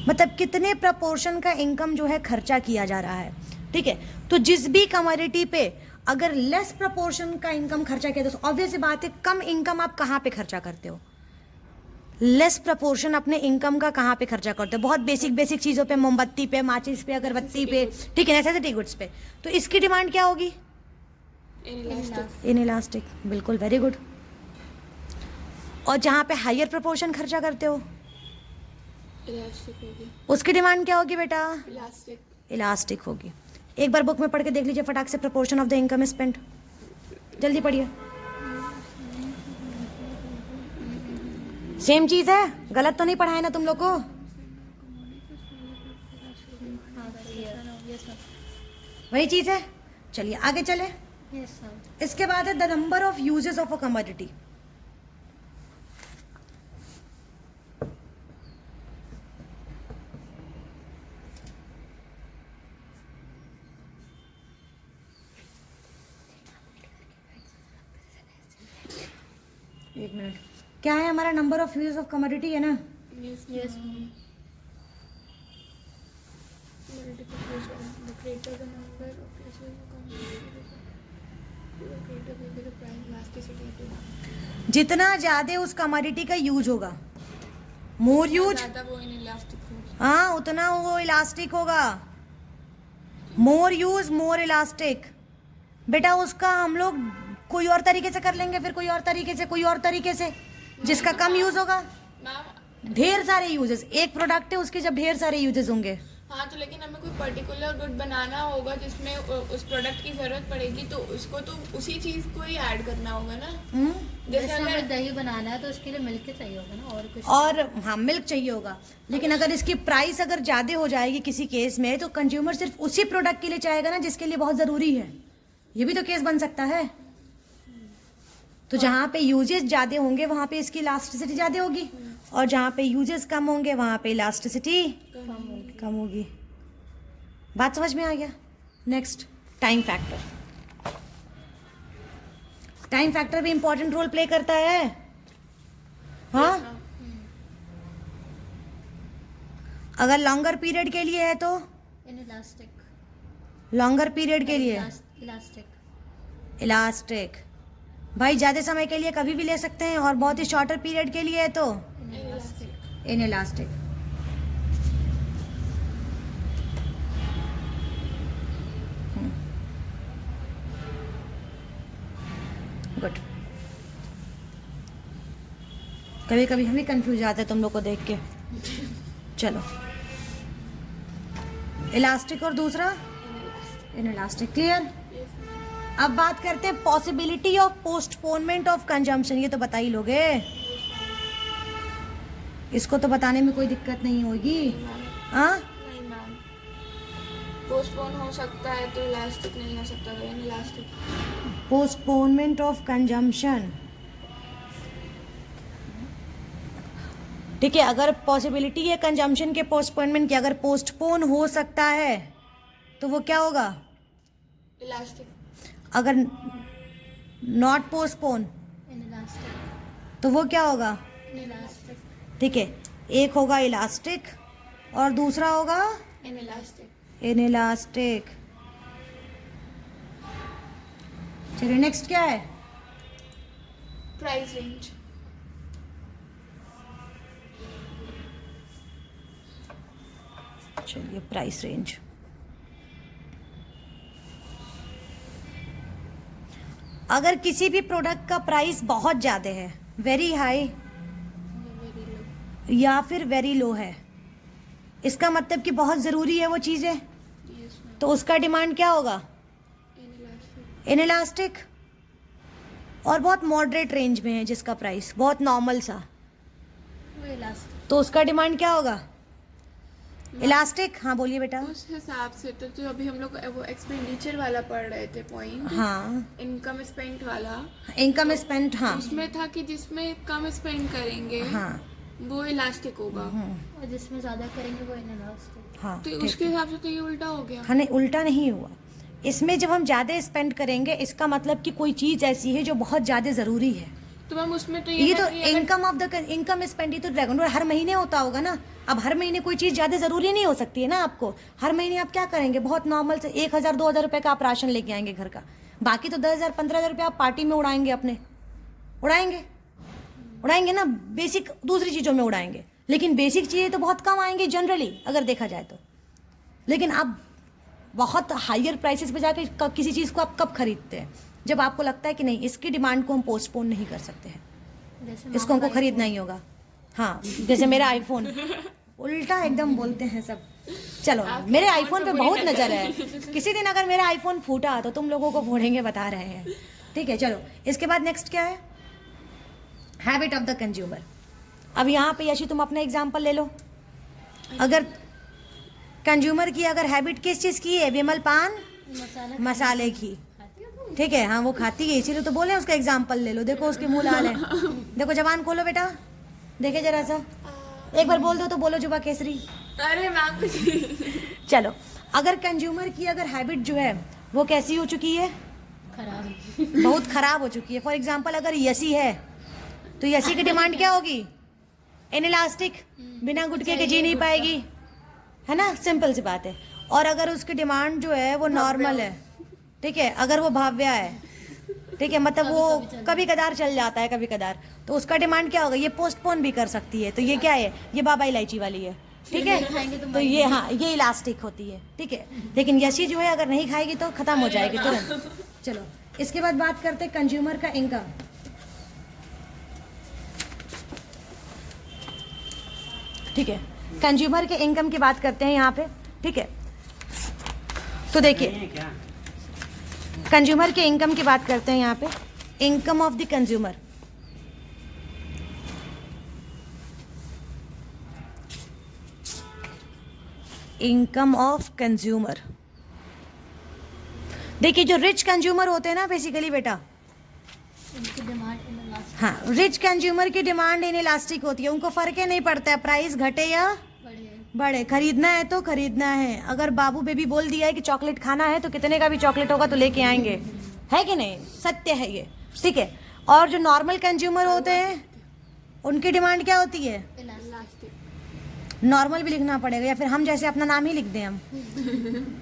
मतलब कितने प्रपोर्शन का इनकम जो है खर्चा किया जा रहा है। ठीक है, तो जिस भी कमोडिटी पे अगर लेस प्रपोर्शन का इनकम खर्चा किया तो ऑब्वियस सी बात है, कम इनकम आप कहाँ पे खर्चा करते हो? लेस प्रपोर्शन अपने इनकम का कहाँ पे खर्चा करते हो? बहुत बेसिक बेसिक चीज़ों पे, मोमबत्ती पे, माचिस पे, अगरबत्ती पे, ठीक है, नेसेसिटी गुड्स पे। तो इसकी डिमांड क्या होगी? इनइलास्टिक। बिल्कुल, वेरी गुड। और जहाँ पे हायर प्रपोर्शन खर्चा करते हो इलास्टिक होगी। उसकी डिमांड क्या होगी बेटा? इलास्टिक। इलास्टिक होगी। एक बार बुक में पढ़ के देख लीजिए फटाक से, proportion of the income spend, जल्दी पढ़िए। सेम चीज है, गलत तो नहीं पढ़ाया ना तुम लोग को? वही चीज है। चलिए आगे चले। Yes sir. इसके बाद है the number of uses of a commodity. एक मिनट, क्या है हमारा number of uses of commodity, है ना? Yes. Yes The greater the number of uses of commodity, the greater will be the price elasticity. जितना ज्यादा उस कमोडिटी का यूज होगा, मोर यूज, ज़्यादा वो इनइलास्टिक होगी। हाँ उतना वो इलास्टिक होगा। मोर यूज मोर इलास्टिक। बेटा उसका हम लोग कोई और तरीके से कर लेंगे, फिर कोई और तरीके से, कोई और तरीके से, जिसका कम यूज होगा। मैम ढेर सारे यूजेस, एक प्रोडक्ट है उसके जब ढेर सारे यूजेस होंगे। हाँ, तो लेकिन हमें कोई पर्टिकुलर गुड बनाना होगा जिसमें उस प्रोडक्ट की जरूरत पड़ेगी, तो उसको तो उसी चीज को ही ऐड करना होगा ना। जैसे जैसे हमें अगर दही बनाना है तो उसके लिए मिल्क चाहिए होगा ना, और कुछ और हाँ मिल्क चाहिए होगा, लेकिन अगर इसकी प्राइस अगर ज्यादा हो जाएगी किसी केस में, तो कंज्यूमर सिर्फ उसी प्रोडक्ट के लिए चाहेगा ना जिसके लिए बहुत जरूरी है। ये भी तो केस बन सकता है। तो जहाँ पे यूजेस ज्यादा होंगे वहां पे इसकी इलास्टिसिटी ज्यादा होगी, और जहाँ पे यूजेस कम होंगे वहां पे इलास्टिसिटी कम होगी। बात समझ में आ गया? Next, time factor. Time factor भी इंपॉर्टेंट रोल प्ले करता है। हाँ, अगर लॉन्गर पीरियड के लिए है तो इनइलास्टिक। लॉन्गर पीरियड के लिए इलास्टिक। इलास्टिक। भाई ज्यादा समय के लिए कभी भी ले सकते हैं, और बहुत ही शॉर्टर पीरियड के लिए है तो इनइलास्टिक। इनइलास्टिक। गुड। कभी कभी हम भी कंफ्यूज जाते हैं तुम लोग को देख के। चलो, इलास्टिक और दूसरा इनइलास्टिक। क्लियर? अब बात करते हैं possibility of postponement of consumption. ये तो बता ही लोगे, इसको तो बताने में कोई दिक्कत नहीं होगी। हाँ, नहीं मैम, पोस्टपोन हो सकता है तो इलास्टिक नहीं हो सकता, तो इनइलास्टिक। पोस्टपोनमेंट ऑफ कंजम्पशन, ठीक है। अगर पॉसिबिलिटी है कंजम्पशन के पोस्टपोनमेंट की, अगर पोस्टपोन हो सकता है तो वो क्या होगा? इलास्टिक। अगर नॉट पोस्टपोन इनइलास्टिक। तो वो क्या होगा? इनइलास्टिक। ठीक है, एक होगा इलास्टिक और दूसरा होगा इनइलास्टिक। इनइलास्टिक। चलिए नेक्स्ट क्या है? Price range. चलिए प्राइस रेंज। अगर किसी भी प्रोडक्ट का प्राइस बहुत ज़्यादा है, वेरी हाई वेरी लो। या फिर वेरी लो है, इसका मतलब कि बहुत ज़रूरी है वो चीज़ें, यस मैम। तो उसका डिमांड क्या होगा? इनइलास्टिक। इनइलास्टिक। और बहुत मॉडरेट रेंज में है जिसका प्राइस बहुत नॉर्मल सा, वो इलास्टिक। तो उसका डिमांड क्या होगा? इलास्टिक। हाँ बोलिए बेटा। उस हिसाब से तो जो अभी हम लोग वो एक्सपेंडिचर वाला पढ़ रहे थे पॉइंट, हाँ, इनकम स्पेंड वाला, इनकम स्पेंड। हाँ उसमें था कि जिसमें कम स्पेंड करेंगे हाँ वो इलास्टिक होगा। और जिसमें ज्यादा करेंगे वो इनइलास्टिक। हाँ, तो ठीक उसके है। हिसाब से तो ये उल्टा हो गया। हाँ नहीं, उल्टा नहीं हुआ। इसमें जब हम ज़्यादा स्पेंड करेंगे, इसका मतलब कि कोई चीज़ ऐसी है जो बहुत ज़्यादा ज़रूरी है। तो मैम उसमें तो ये तो है कि अगर- income of the income spend, ये तो रेगुलर हर महीने होता होगा ना। अब हर महीने कोई चीज़ ज़्यादा ज़रूरी नहीं हो सकती है ना आपको। हर महीने आप क्या करेंगे? बहुत नॉर्मल से 1,000 2,000 रुपये का आप राशन लेके आएंगे घर का, बाकी तो 10,000 15,000 रुपये आप पार्टी में उड़ाएंगे अपने, उड़ाएंगे ना, बेसिक दूसरी चीज़ों में उड़ाएंगे, लेकिन बेसिक चीज़ें तो बहुत कम आएंगी जनरली अगर देखा जाए तो। लेकिन आप बहुत हायर प्राइसेस पे जाके किसी चीज़ को आप कब खरीदते हैं? जब आपको लगता है कि नहीं, इसकी डिमांड को हम पोस्टपोन नहीं कर सकते हैं, इसको हमको खरीदना ही होगा। हाँ, जैसे मेरा आईफोन, उल्टा एकदम बोलते हैं सब। चलो, मेरे आईफोन पे बहुत नज़र है, किसी दिन अगर मेरा आईफोन फूटा तो तुम लोगों को फोड़ेंगे, बता रहे हैं, ठीक है। चलो, इसके बाद नेक्स्ट क्या है? Habit of the consumer. अब यहाँ पे यशी तुम अपना एग्जाम्पल ले लो। अगर कंज्यूमर की अगर हैबिट किस चीज़ की है? विमल पान मसाले की, ठीक है। हाँ, वो खाती है, इसीलिए तो बोले उसका एग्जाम्पल ले लो। देखो उसके मुंह लाल है, देखो जबान खोलो बेटा, देखे जरा सा, एक बार बोल दो तो बोलो जुबा केसरी। अरे मैम कुछ चलो, अगर कंज्यूमर की अगर हैबिट जो है वो कैसी हो चुकी है? खराब, बहुत खराब हो चुकी है। फॉर एग्जाम्पल अगर यसी है तो यसी की डिमांड क्या होगी? इनइलास्टिक, बिना गुटके के जी नहीं पाएगी, है ना, सिंपल सी बात है। और अगर उसकी डिमांड जो है वो नॉर्मल है, ठीक है, अगर वो भाव्या है, ठीक है, मतलब वो कभी कदार चल जाता है, कभी कदार, तो उसका डिमांड क्या होगा? ये पोस्टपोन भी कर सकती है। तो ये क्या है? ये बाबा इलायची वाली है, ठीक है। तो ये, हाँ, ये इलास्टिक होती है, ठीक है। लेकिन यशी जो है अगर नहीं खाएगी तो खत्म हो जाएगी तुरंत। चलो, इसके बाद बात करते हैं कंज्यूमर का इनकम। ठीक है, कंज्यूमर के इनकम की बात करते हैं यहाँ पे, ठीक है। तो देखिए, कंज्यूमर के इनकम की बात करते हैं यहाँ पे, income of the consumer. Income of consumer, देखिए जो रिच कंज्यूमर होते हैं ना, बेसिकली बेटा, उनकी डिमांड इनइलास्टिक, हाँ, रिच कंज्यूमर की डिमांड इनइलास्टिक होती है। उनको फर्क ही नहीं पड़ता है प्राइस घटे या बढ़े, खरीदना है तो खरीदना है। अगर बाबू बेबी बोल दिया है कि चॉकलेट खाना है तो कितने का भी चॉकलेट होगा तो लेके आएंगे, है कि नहीं? सत्य है ये, ठीक है। और जो नॉर्मल कंज्यूमर होते हैं उनकी डिमांड क्या होती है? नॉर्मल भी लिखना पड़ेगा, या फिर हम जैसे अपना नाम ही लिख दें, हम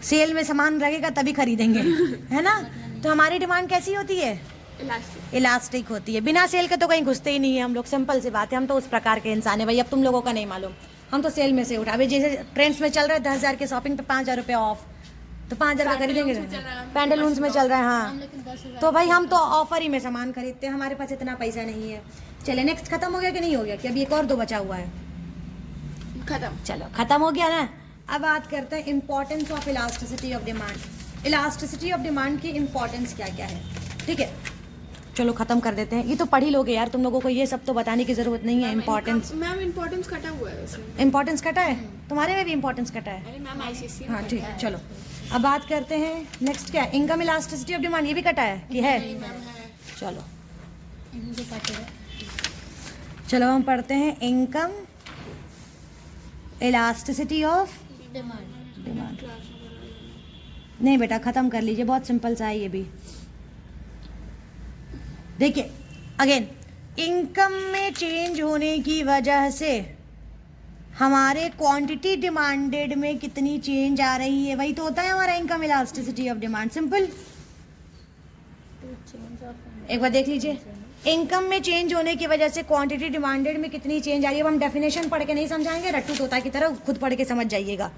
सेल में सामान लगेगा तभी खरीदेंगे, है ना। तो हमारी डिमांड कैसी होती है? इलास्टिक होती है। बिना सेल के तो कहीं घुसते ही नहीं है हम लोग, सिंपल सी बात है। हम तो उस प्रकार के इंसान है भाई, अब तुम लोगों का नहीं मालूम, हम तो सेल में से उठा। अभी जैसे ट्रेंड्स में चल रहा है 10,000 के शॉपिंग पे 5,000 रुपये ऑफ, तो 5,000 का खरीदेंगे। पैंटलून्स में चल रहा है, हाँ, लेकिन 10,000 तो भाई हम तो ऑफर ही में सामान खरीदते हैं, हमारे पास इतना पैसा नहीं है। चले, नेक्स्ट खत्म हो गया कि नहीं हो गया? कि अभी एक और 2 बचा हुआ है? खत्म। चलो, खत्म हो गया ना। अब बात करते हैं importance of elasticity of demand. Elasticity of demand की इंपॉर्टेंस क्या क्या है, ठीक है। चलो खत्म कर देते हैं, ये तो पढ़ ही लोगे यार, तुम लोगों को ये सब तो बताने की जरूरत नहीं है। इंपॉर्टेंस, मैम इंपॉर्टेंस कटा हुआ है वैसे। इंपॉर्टेंस कटा है तुम्हारे में भी? इंपॉर्टेंस कटा है? अरे मैम आईसीसी हाँ, ठीक है। चलो, अब बात करते हैं नेक्स्ट क्या है? इनकम इलास्टिसिटी ऑफ डिमांड, ये भी कटा है कि है? चलो, इनके काटे हैं। चलो हम पढ़ते हैं इनकम इलास्टिसिटी ऑफ डिमांड। नहीं बेटा, खत्म कर लीजिए, बहुत सिंपल सा है ये भी। देखिए अगेन, इनकम में चेंज होने की वजह से हमारे क्वांटिटी डिमांडेड में कितनी चेंज आ रही है, वही तो होता है हमारा income elasticity of demand. Simple, एक बार देख लीजिए, इनकम में चेंज होने की वजह से क्वांटिटी डिमांडेड में कितनी चेंज आ रही है। अब हम डेफिनेशन पढ़ के नहीं समझाएंगे, रट्टू तोता की तरह खुद पढ़ के समझ जाइएगा,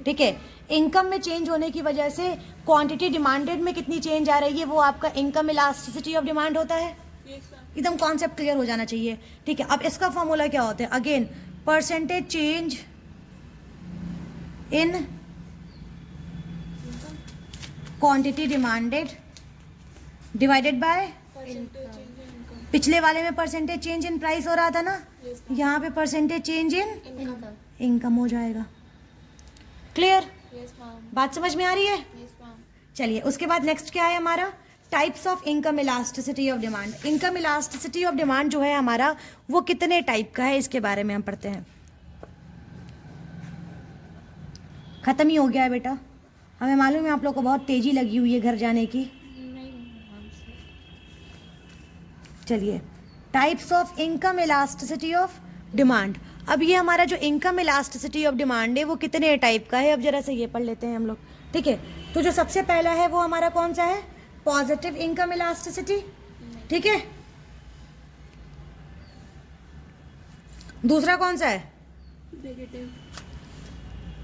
ठीक है। इनकम में चेंज होने की वजह से क्वांटिटी डिमांडेड में कितनी चेंज आ रही है, वो आपका इनकम इलास्टिसिटी ऑफ डिमांड होता है। एकदम कॉन्सेप्ट क्लियर हो जाना चाहिए, ठीक है। अब इसका फॉर्मूला क्या होता है? Again, percentage change in quantity demanded divided by, पिछले वाले में परसेंटेज चेंज इन प्राइस हो रहा था ना, यहाँ पे परसेंटेज चेंज इन इनकम हो जाएगा। क्लियर? बात समझ में आ रही है? चलिए, उसके बाद नेक्स्ट क्या है हमारा? Types of income elasticity of demand. Income elasticity of demand जो है हमारा, वो कितने टाइप का है, इसके बारे में हम पढ़ते हैं। खत्म ही हो गया है बेटा, हमें मालूम है आप लोग को बहुत तेजी लगी हुई है घर जाने की। चलिए, types of income elasticity of demand. अब ये हमारा जो इनकम इलास्टिसिटी ऑफ डिमांड है वो कितने टाइप का है, अब जरा से ये पढ़ लेते हैं हम लोग, ठीक है। तो जो सबसे पहला है वो हमारा कौन सा है? पॉजिटिव इनकम इलास्टिसिटी, ठीक है। दूसरा कौन सा है? नेगेटिव।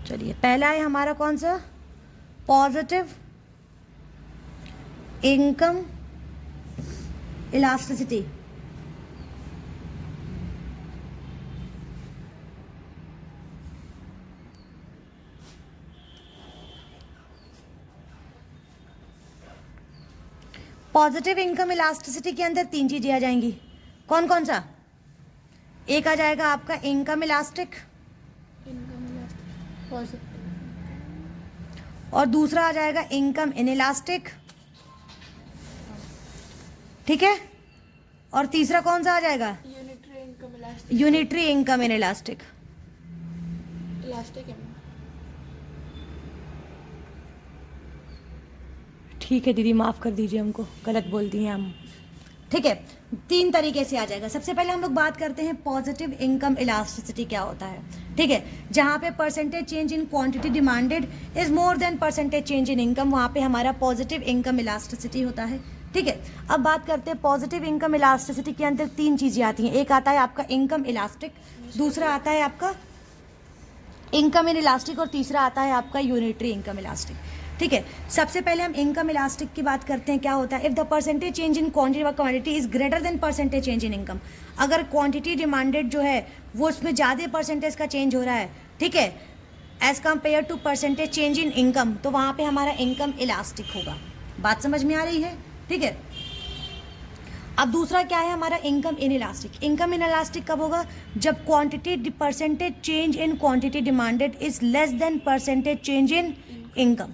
चलिए पहला है हमारा कौन सा? Positive income elasticity. Positive income elasticity के अंदर 3 चीजें आ जाएंगी। कौन कौन सा? एक आ जाएगा आपका इनकम इलास्टिक, पॉजिटिव, और दूसरा आ जाएगा इनकम इनइलास्टिक, ठीक है। और तीसरा कौन सा आ जाएगा? Unitary income elastic. Unitary income inelastic. Elastic है। ठीक है दीदी, माफ कर दीजिए, हमको गलत बोल दिए हम, ठीक है। 3 तरीके से आ जाएगा। सबसे पहले हम लोग बात करते हैं पॉजिटिव इनकम इलास्टिसिटी क्या होता है, ठीक है। जहाँ पे percentage change in quantity demanded is more than percentage change in income, वहाँ पे हमारा पॉजिटिव इनकम इलास्टिसिटी होता है, ठीक है। अब बात करते हैं पॉजिटिव इनकम इलास्टिसिटी के अंदर 3 चीजें आती हैं। एक आता है आपका इनकम इलास्टिक, दूसरा आता है आपका इनकम इन इलास्टिक, और तीसरा आता है आपका यूनिटरी इनकम इलास्टिक, ठीक है। सबसे पहले हम इनकम इलास्टिक की बात करते हैं। क्या होता है? If the percentage change in quantity व quantity is greater than percentage change in income, अगर क्वांटिटी डिमांडेड जो है वो उसमें ज़्यादा परसेंटेज का चेंज हो रहा है, ठीक है, as compare to percentage change in income, तो वहाँ पे हमारा इनकम इलास्टिक होगा। बात समझ में आ रही है, ठीक है। अब दूसरा क्या है हमारा? Income in elastic. Income in elastic कब होगा? जब quantity percentage change in quantity demanded is less than percentage change in income.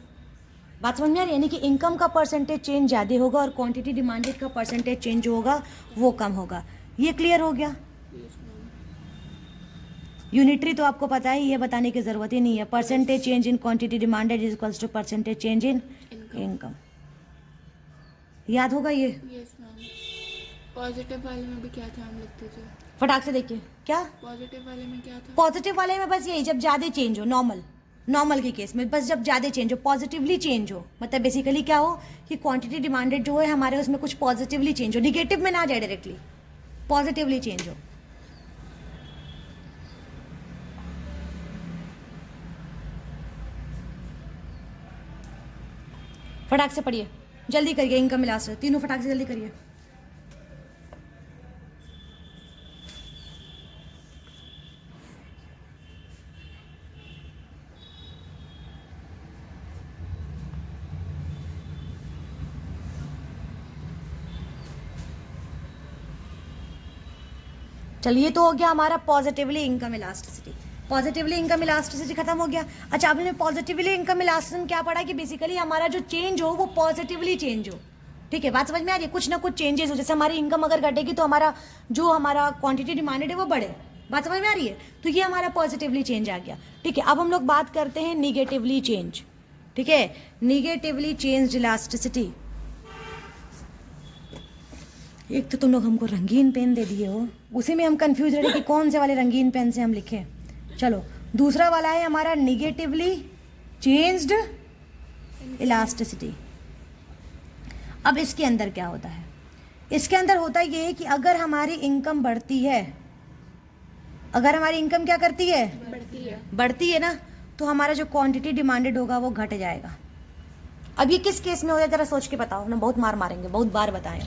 बात समझ में आ रही है? यानी कि इनकम का परसेंटेज चेंज ज़्यादा होगा और क्वांटिटी डिमांडेड का परसेंटेज चेंज जो होगा वो कम होगा। ये क्लियर हो गया? यूनिटरी तो आपको पता है, ये बताने की ज़रूरत ही नहीं है। Percentage change in quantity demanded is equals to percentage change in income. याद होगा ये? Yes ma'am. पॉजिटिव वाले में भी क्या था हम लिखते थे? फटाक से देखिए क्या पॉजिटिव वाले में क्या था? पॉजिटिव वाले में बस यही, जब ज़्यादा चेंज हो, नॉर्मल के केस में बस जब ज़्यादा चेंज हो, पॉजिटिवली चेंज हो, मतलब बेसिकली क्या हो कि क्वांटिटी डिमांडेड जो है हमारे उसमें कुछ पॉजिटिवली चेंज हो, निगेटिव में ना जाए डायरेक्टली, पॉजिटिवली चेंज हो। फटाक से पढ़िए, जल्दी करिए, इनकम इलास्टिक तीनों फटाक से जल्दी करिए। चलिए, तो हो गया हमारा positively income elasticity. Positively income elasticity खत्म हो गया। अच्छा, आपने पॉजिटिवली इनकम इलास्टिसिटी क्या पढ़ा कि बेसिकली हमारा जो चेंज हो वो पॉजिटिवली चेंज हो, ठीक है। बात समझ में आ रही है? कुछ ना कुछ चेंजेस हो, जैसे हमारी इनकम अगर घटेगी तो हमारा जो हमारा क्वांटिटी डिमांडेड है वो बढ़े। बात समझ में आ रही है? तो ये हमारा पॉजिटिवली चेंज आ गया, ठीक है। अब हम लोग बात करते हैं निगेटिवली चेंज, ठीक है। Negatively change elasticity. एक तो तुम लोग हमको रंगीन पेन दे दिए हो, उसी में हम कंफ्यूज रहे कि कौन से वाले रंगीन पेन से हम लिखें। चलो, दूसरा वाला है हमारा निगेटिवली चेंज्ड इलास्टिसिटी। अब इसके अंदर क्या होता है? इसके अंदर होता ये है कि अगर हमारी इनकम बढ़ती है, अगर हमारी इनकम क्या करती है? बढ़ती है ना, तो हमारा जो क्वांटिटी डिमांडेड होगा वो घट जाएगा। अब ये किस केस में होगा जरा सोच के बताओ ना, बहुत मार मारेंगे, बहुत बार बताएं।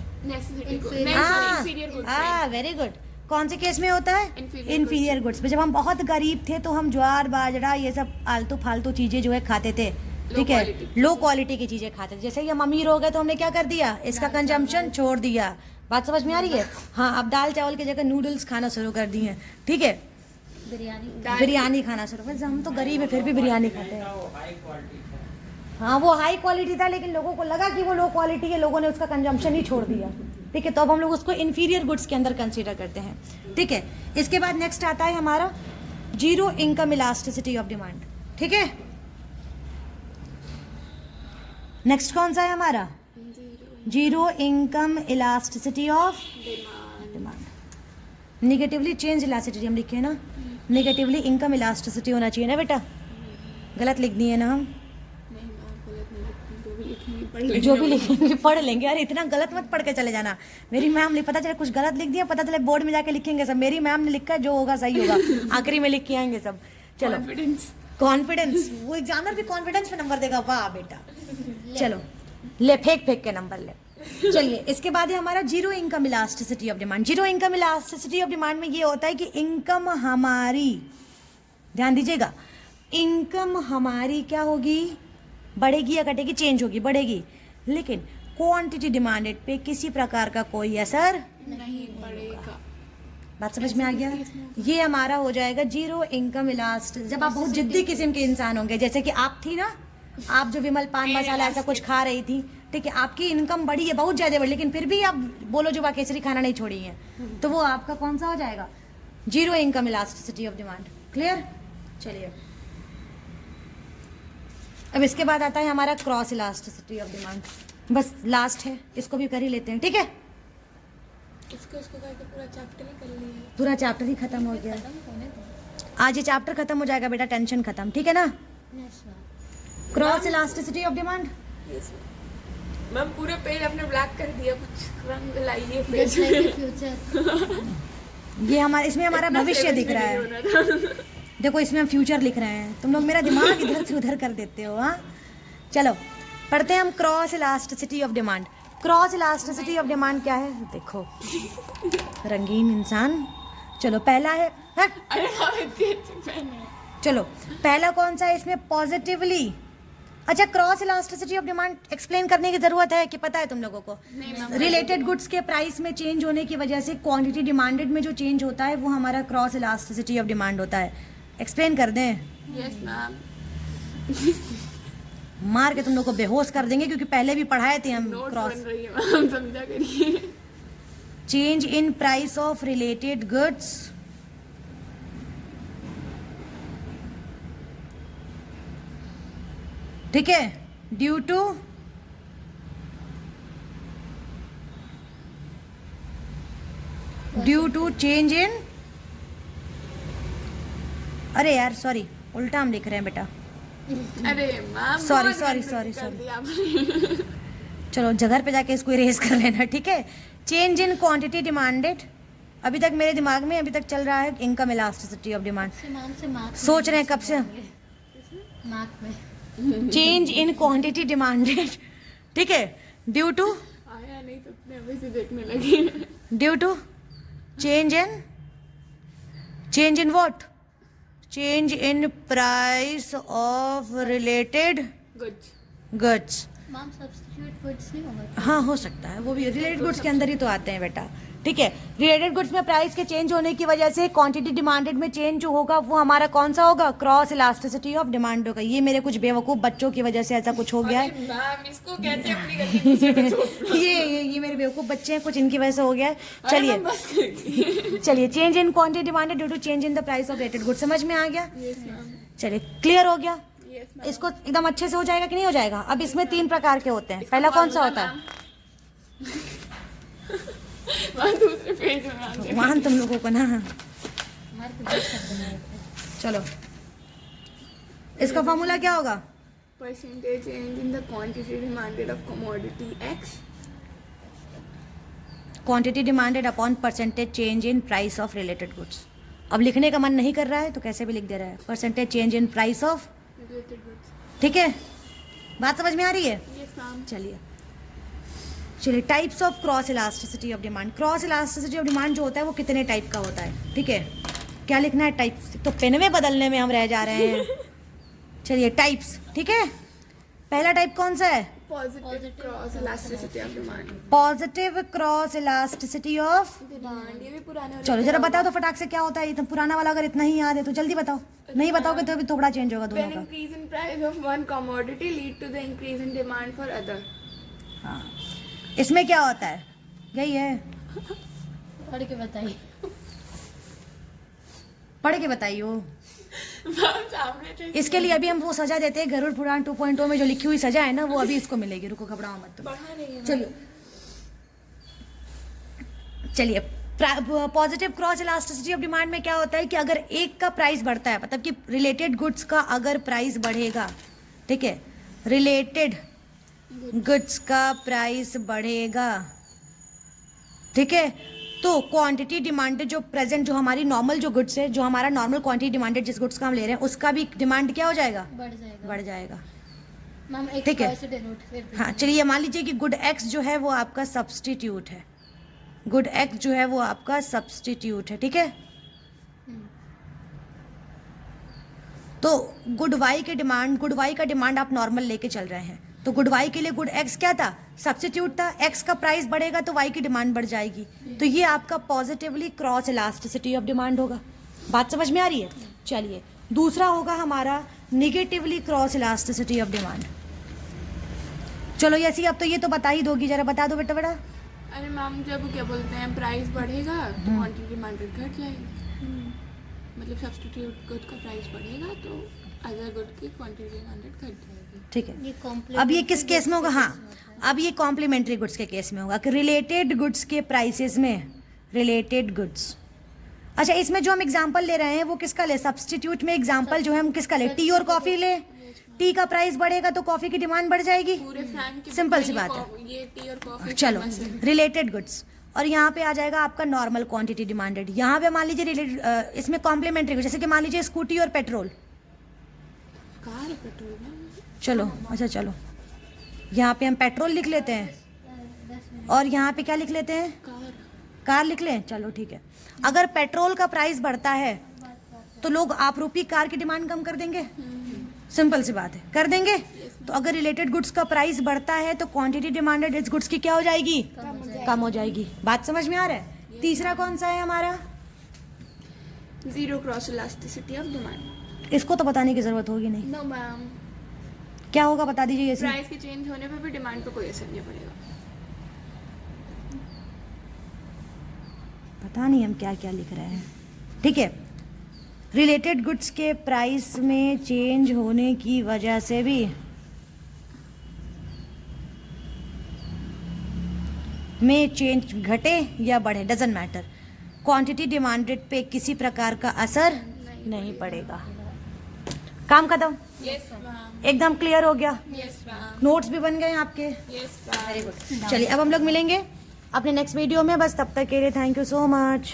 हाँ, वेरी गुड। कौन से केस में होता है? इन्फीरियर गुड्स में। जब हम बहुत गरीब थे तो हम ज्वार बाजरा ये सब आलतू फालतू चीजें जो है खाते थे, ठीक है, लो क्वालिटी की चीजें खाते थे। जैसे ही हम अमीर हो गए तो हमने क्या कर दिया? इसका कंजम्पशन छोड़ दिया। बात समझ में आ रही है? हाँ, अब दाल चावल की जगह नूडल्स खाना शुरू कर दिए, ठीक है, बिरयानी खाना शुरू। वैसे हम तो गरीब है फिर भी बिरयानी खाते हैं। हाँ, वो हाई क्वालिटी था लेकिन लोगों को लगा कि वो लो क्वालिटी है, लोगों ने उसका कंजम्पशन ही छोड़ दिया, ठीक है। तो अब हम लोग उसको इन्फीरियर गुड्स के अंदर कंसीडर करते हैं, ठीक है। इसके बाद नेक्स्ट आता है हमारा zero income elasticity of demand, ठीक है। नेक्स्ट कौन सा है हमारा? Zero income elasticity of demand. Negatively change elasticity हम लिखे हैं ना, निगेटिवली इनकम इलास्टिसिटी होना चाहिए ना बेटा, गलत लिख दिए ना हम। नहीं लिखती, जो भी लिखेंगे पढ़ लेंगे। जो भी लिखेंगे पढ़ लेंगे। अरे इतना गलत मत पढ़ के चले जाना। मेरी मैम ने पता चले कुछ गलत लिख दिया, पता चले बोर्ड में जाके लिखेंगे सब मेरी मैम ने लिखा है, जो होगा सही होगा, आखिरी में लिख के आएंगे सब। चलो कॉन्फिडेंस, वो एग्जामिनर भी कॉन्फिडेंस पे नंबर देगा, वाह बेटा। चलो ले फेंक के नंबर ले। चलिए इसके बाद है हमारा zero income elasticity of demand. Zero income elasticity of demand में ये होता है कि इनकम हमारी, ध्यान दीजिएगा, इनकम हमारी क्या होगी, बढ़ेगी या घटेगी, चेंज होगी, बढ़ेगी, लेकिन क्वांटिटी डिमांडेड पे किसी प्रकार का कोई असर नहीं पड़ेगा। बात समझ में आ गया। ये हमारा हो जाएगा जीरो इनकम इलास्ट। जब आप बहुत जिद्दी किस्म के इंसान होंगे, जैसे कि आप थी ना, आप जो विमल पान मसाला ऐसा कुछ खा रही थी, ठीक है, आपकी इनकम बढ़ी है, बहुत ज्यादा बढ़ी, लेकिन फिर भी आप बोलो जो केसरी खाना नहीं छोड़ी है, तो वो आपका कौन सा हो जाएगा, zero income elasticity of demand. Clear. चलिए अब इसके बाद आता है हमारा क्रॉस इलास्टिसिटी ऑफ डिमांड। बस लास्ट है, इसको भी कर ही लेते हैं, ठीक है। इसको करके पूरा चैप्टर ही कर लिया, पूरा चैप्टर ही खत्म हो गया। आज ये चैप्टर खत्म हो जाएगा बेटा, टेंशन खत्म, ठीक है ना। Cross elasticity of demand. Ma'am पूरे पेज अपने ब्लैक कर दिया, कुछ रंग लाइए पेज Just like में। the future. ये हमारा, इसमें हमारा भविष्य दिख रहा है। देखो इसमें हम फ्यूचर लिख रहे हैं, तुम लोग मेरा दिमाग इधर से उधर कर देते हो। हाँ चलो पढ़ते हैं हम cross elasticity of demand. Cross elasticity of demand क्या है, देखो रंगीन इंसान। चलो पहला है, अरे हाँ, इतनी अच्छी पेन है। चलो पहला कौन सा है इसमें, पॉजिटिवली। अच्छा cross elasticity of demand explain करने की जरूरत है कि पता है तुम लोगों को। रिलेटेड गुड्स के प्राइस में चेंज होने की वजह से क्वांटिटी डिमांडेड में जो चेंज होता है वो हमारा क्रॉस इलास्टिसिटी ऑफ डिमांड होता है। एक्सप्लेन कर दें, यस मैम। मार के तुम लोग को बेहोश कर देंगे, क्योंकि पहले भी पढ़ाए थे हम। नोट्स क्रॉस बन रही है मैम, समझा करिए। Change in price of related goods, ठीक है, ड्यू टू चेंज इन, अरे यार सॉरी उल्टा हम लिख रहे हैं बेटा, अरे मैम Sorry, बहुत sorry, गड़बड़ sorry, कर sorry. दिया आपने। चलो जगह पे जाके इसको इरेज कर लेना, ठीक है। चेंज इन क्वांटिटी डिमांडेड, अभी तक मेरे दिमाग में अभी तक चल रहा है इनकम इलास्टिसिटी ऑफ डिमांड। से मार्क सोच रहे हैं कब से, मार्क में चेंज इन क्वांटिटी डिमांडेड, ठीक है, ड्यू टू आया नहीं तो अपने अभी से देखने लगी। Due to change in what, change in price of related goods. Ma'am substitute goods नहीं होगा। हाँ हो सकता है, वो भी रिलेटेड गुड्स के अंदर ही तो आते हैं बेटा, ठीक है। रिलेटेड गुड्स में प्राइस के चेंज होने की वजह से क्वांटिटी डिमांडेड में चेंज जो होगा वो हमारा कौन सा होगा, क्रॉस इलास्टिसिटी ऑफ डिमांड होगा। ये मेरे कुछ बेवकूफ बच्चों की वजह से ऐसा कुछ हो गया है। अरे मैम इसको कहते हैं अपनी गलती दूसरे पे थोपना। ये मेरे बेवकूफ बच्चे हैं, कुछ इनकी वजह से हो गया है। अरे चलिए मैम, बस करिए। चलिए, change in quantity demanded due to change in the price of related goods, समझ में आ गया। यस मैम, चलिए क्लियर हो गया। Yes ma'am. इसको एकदम अच्छे से हो जाएगा कि नहीं हो जाएगा। अब इसमें 3 प्रकार के होते हैं। पहला कौन सा होता है, वहाँ दूसरे पेज में आ गए। वहां तुम लोगों को ना, मार्क में कर देना। चलो इसका फॉर्मूला क्या होगा, percentage change in the quantity demanded of commodity x, quantity demanded upon percentage change in price of related goods. अब लिखने का मन नहीं कर रहा है तो कैसे भी लिख दे रहा है, percentage change in price of, related goods. ठीक है, बात समझ में आ रही है। Yes ma'am. चलिए types of cross elasticity of demand. Cross elasticity of demand जो होता है वो कितने टाइप का होता है, ठीक है। क्या लिखना है, टाइप्स, तो पेन में बदलने में हम रह जा रहे हैं। चलिए टाइप्स, ठीक है। पहला टाइप कौन सा है, positive cross elasticity of demand. Positive cross elasticity of demand, ये भी पुराने वाले चलो जरा बताओ तो फटाक से क्या होता है। ये तो पुराना वाला अगर इतना ही याद है तो जल्दी बताओ, नहीं बताओगे तो अभी थोड़ा चेंज होगा दोनों When का। increase in price of one commodity lead to the increase in demand for other. हाँ, इसमें क्या होता है, यही है, पढ़ के बताइए। पढ़ के बताइयो। मैम सामने थे। इसके लिए अभी हम वो सजा देते हैं, गरुड़ पुराण 2.0 में जो लिखी हुई सजा है ना, वो अभी इसको मिलेगी। रुको घबराओ मत तुम। बढ़ा रही है। चलिए positive cross elasticity of demand में क्या होता है कि अगर एक का प्राइस बढ़ता है, मतलब कि रिलेटेड गुड्स का अगर प्राइस बढ़ेगा, ठीक है, रिलेटेड गुड्स का प्राइस बढ़ेगा, ठीक है। तो क्वांटिटी डिमांडेड जो प्रेजेंट जो हमारी नॉर्मल जो गुड्स है, जो हमारा नॉर्मल क्वांटिटी डिमांडेड जिस गुड्स का हम ले रहे हैं उसका भी डिमांड क्या हो जाएगा, बढ़ जाएगा। मैम एक्स ठीक है। वाई से डिनोट करते हाँ हैं। चलिए मान लीजिए कि गुड एक्स जो है वो आपका सब्स्टिट्यूट है, गुड एक्स जो है वो आपका सब्स्टिट्यूट है, ठीक है। हम्म, तो गुड वाई के डिमांड, गुड वाई का डिमांड आप नॉर्मल लेके चल रहे हैं, तो गुड वाई के लिए गुड एक्स क्या था, सब्स्टिट्यूट था। एक्स का प्राइस बढ़ेगा तो वाई की डिमांड बढ़ जाएगी, तो ये आपका positively cross elasticity of demand होगा। बात समझ में आ रही है। चलिए दूसरा होगा हमारा negatively cross elasticity of demand. चलो यसी अब तो ये तो बता ही दोगी, जरा बता दो बेटा। अरे मैम जब क्या बोलते हैं प्राइस बढ़ेगा तो क्वांटिटी डिमांडेड घट जाएगी, मतलब सब्स्टिट्यूट गुड का प्राइस बढ़ेगा तो अदर गुड की क्वांटिटी डिमांडेड घट जाएगी। ठीक है। ये अब ये किस केस में होगा, हाँ अब ये कॉम्प्लीमेंट्री गुड्स के केस में होगा कि रिलेटेड गुड्स के प्राइसेस में, रिलेटेड गुड्स। अच्छा इसमें जो हम एग्जांपल ले रहे हैं वो किसका ले, सब्स्टिट्यूट में एग्जांपल जो है हम किसका ले, टी और कॉफी ले। टी का प्राइस बढ़ेगा तो कॉफी की डिमांड बढ़ जाएगी, पूरे फैन के सिंपल सी बात है। ये टी और कॉफी चलो रिलेटेड गुड्स, और यहाँ पे आ जाएगा आपका नॉर्मल क्वांटिटी डिमांडेड। यहाँ पे मान लीजिए रिलेटेड, इसमें कॉम्प्लीमेंट्री गुड्स, जैसे कि मान लीजिए स्कूटी और पेट्रोल। कार पेट्रोल में चलो अच्छा चलो यहाँ पे हम पेट्रोल लिख लेते हैं और यहाँ पे क्या लिख लेते हैं, कार लिख लें। चलो ठीक है। अगर पेट्रोल का प्राइस बढ़ता है तो लोग आप रूपी कार की डिमांड कम कर देंगे, सिंपल सी बात है, कर देंगे। तो अगर रिलेटेड गुड्स का प्राइस बढ़ता है तो क्वांटिटी डिमांडेड इस गुड्स की क्या हो जाएगी, कम हो जाएगी। बात समझ में आ रहा है। तीसरा कौन सा है हमारा, zero cross elasticity of demand. इसको तो बताने की जरूरत होगी नहीं, नो मैम, क्या होगा बता दीजिए। ये प्राइस के चेंज होने पे भी डिमांड पे कोई असर नहीं पड़ेगा। पता नहीं हम क्या क्या लिख रहे हैं, ठीक है। रिलेटेड गुड्स के प्राइस में चेंज होने की वजह से भी में चेंज घटे या बढ़े, डजंट मैटर, क्वांटिटी डिमांडेड पे किसी प्रकार का असर नहीं पड़ेगा। काम खत्म, यस मैम, एकदम क्लियर हो गया, यस मैम, नोट्स भी बन गए आपके। Yes ma'am. Very good. चलिए अब हम लोग मिलेंगे अपने नेक्स्ट वीडियो में, बस तब तक के लिए थैंक यू सो मच।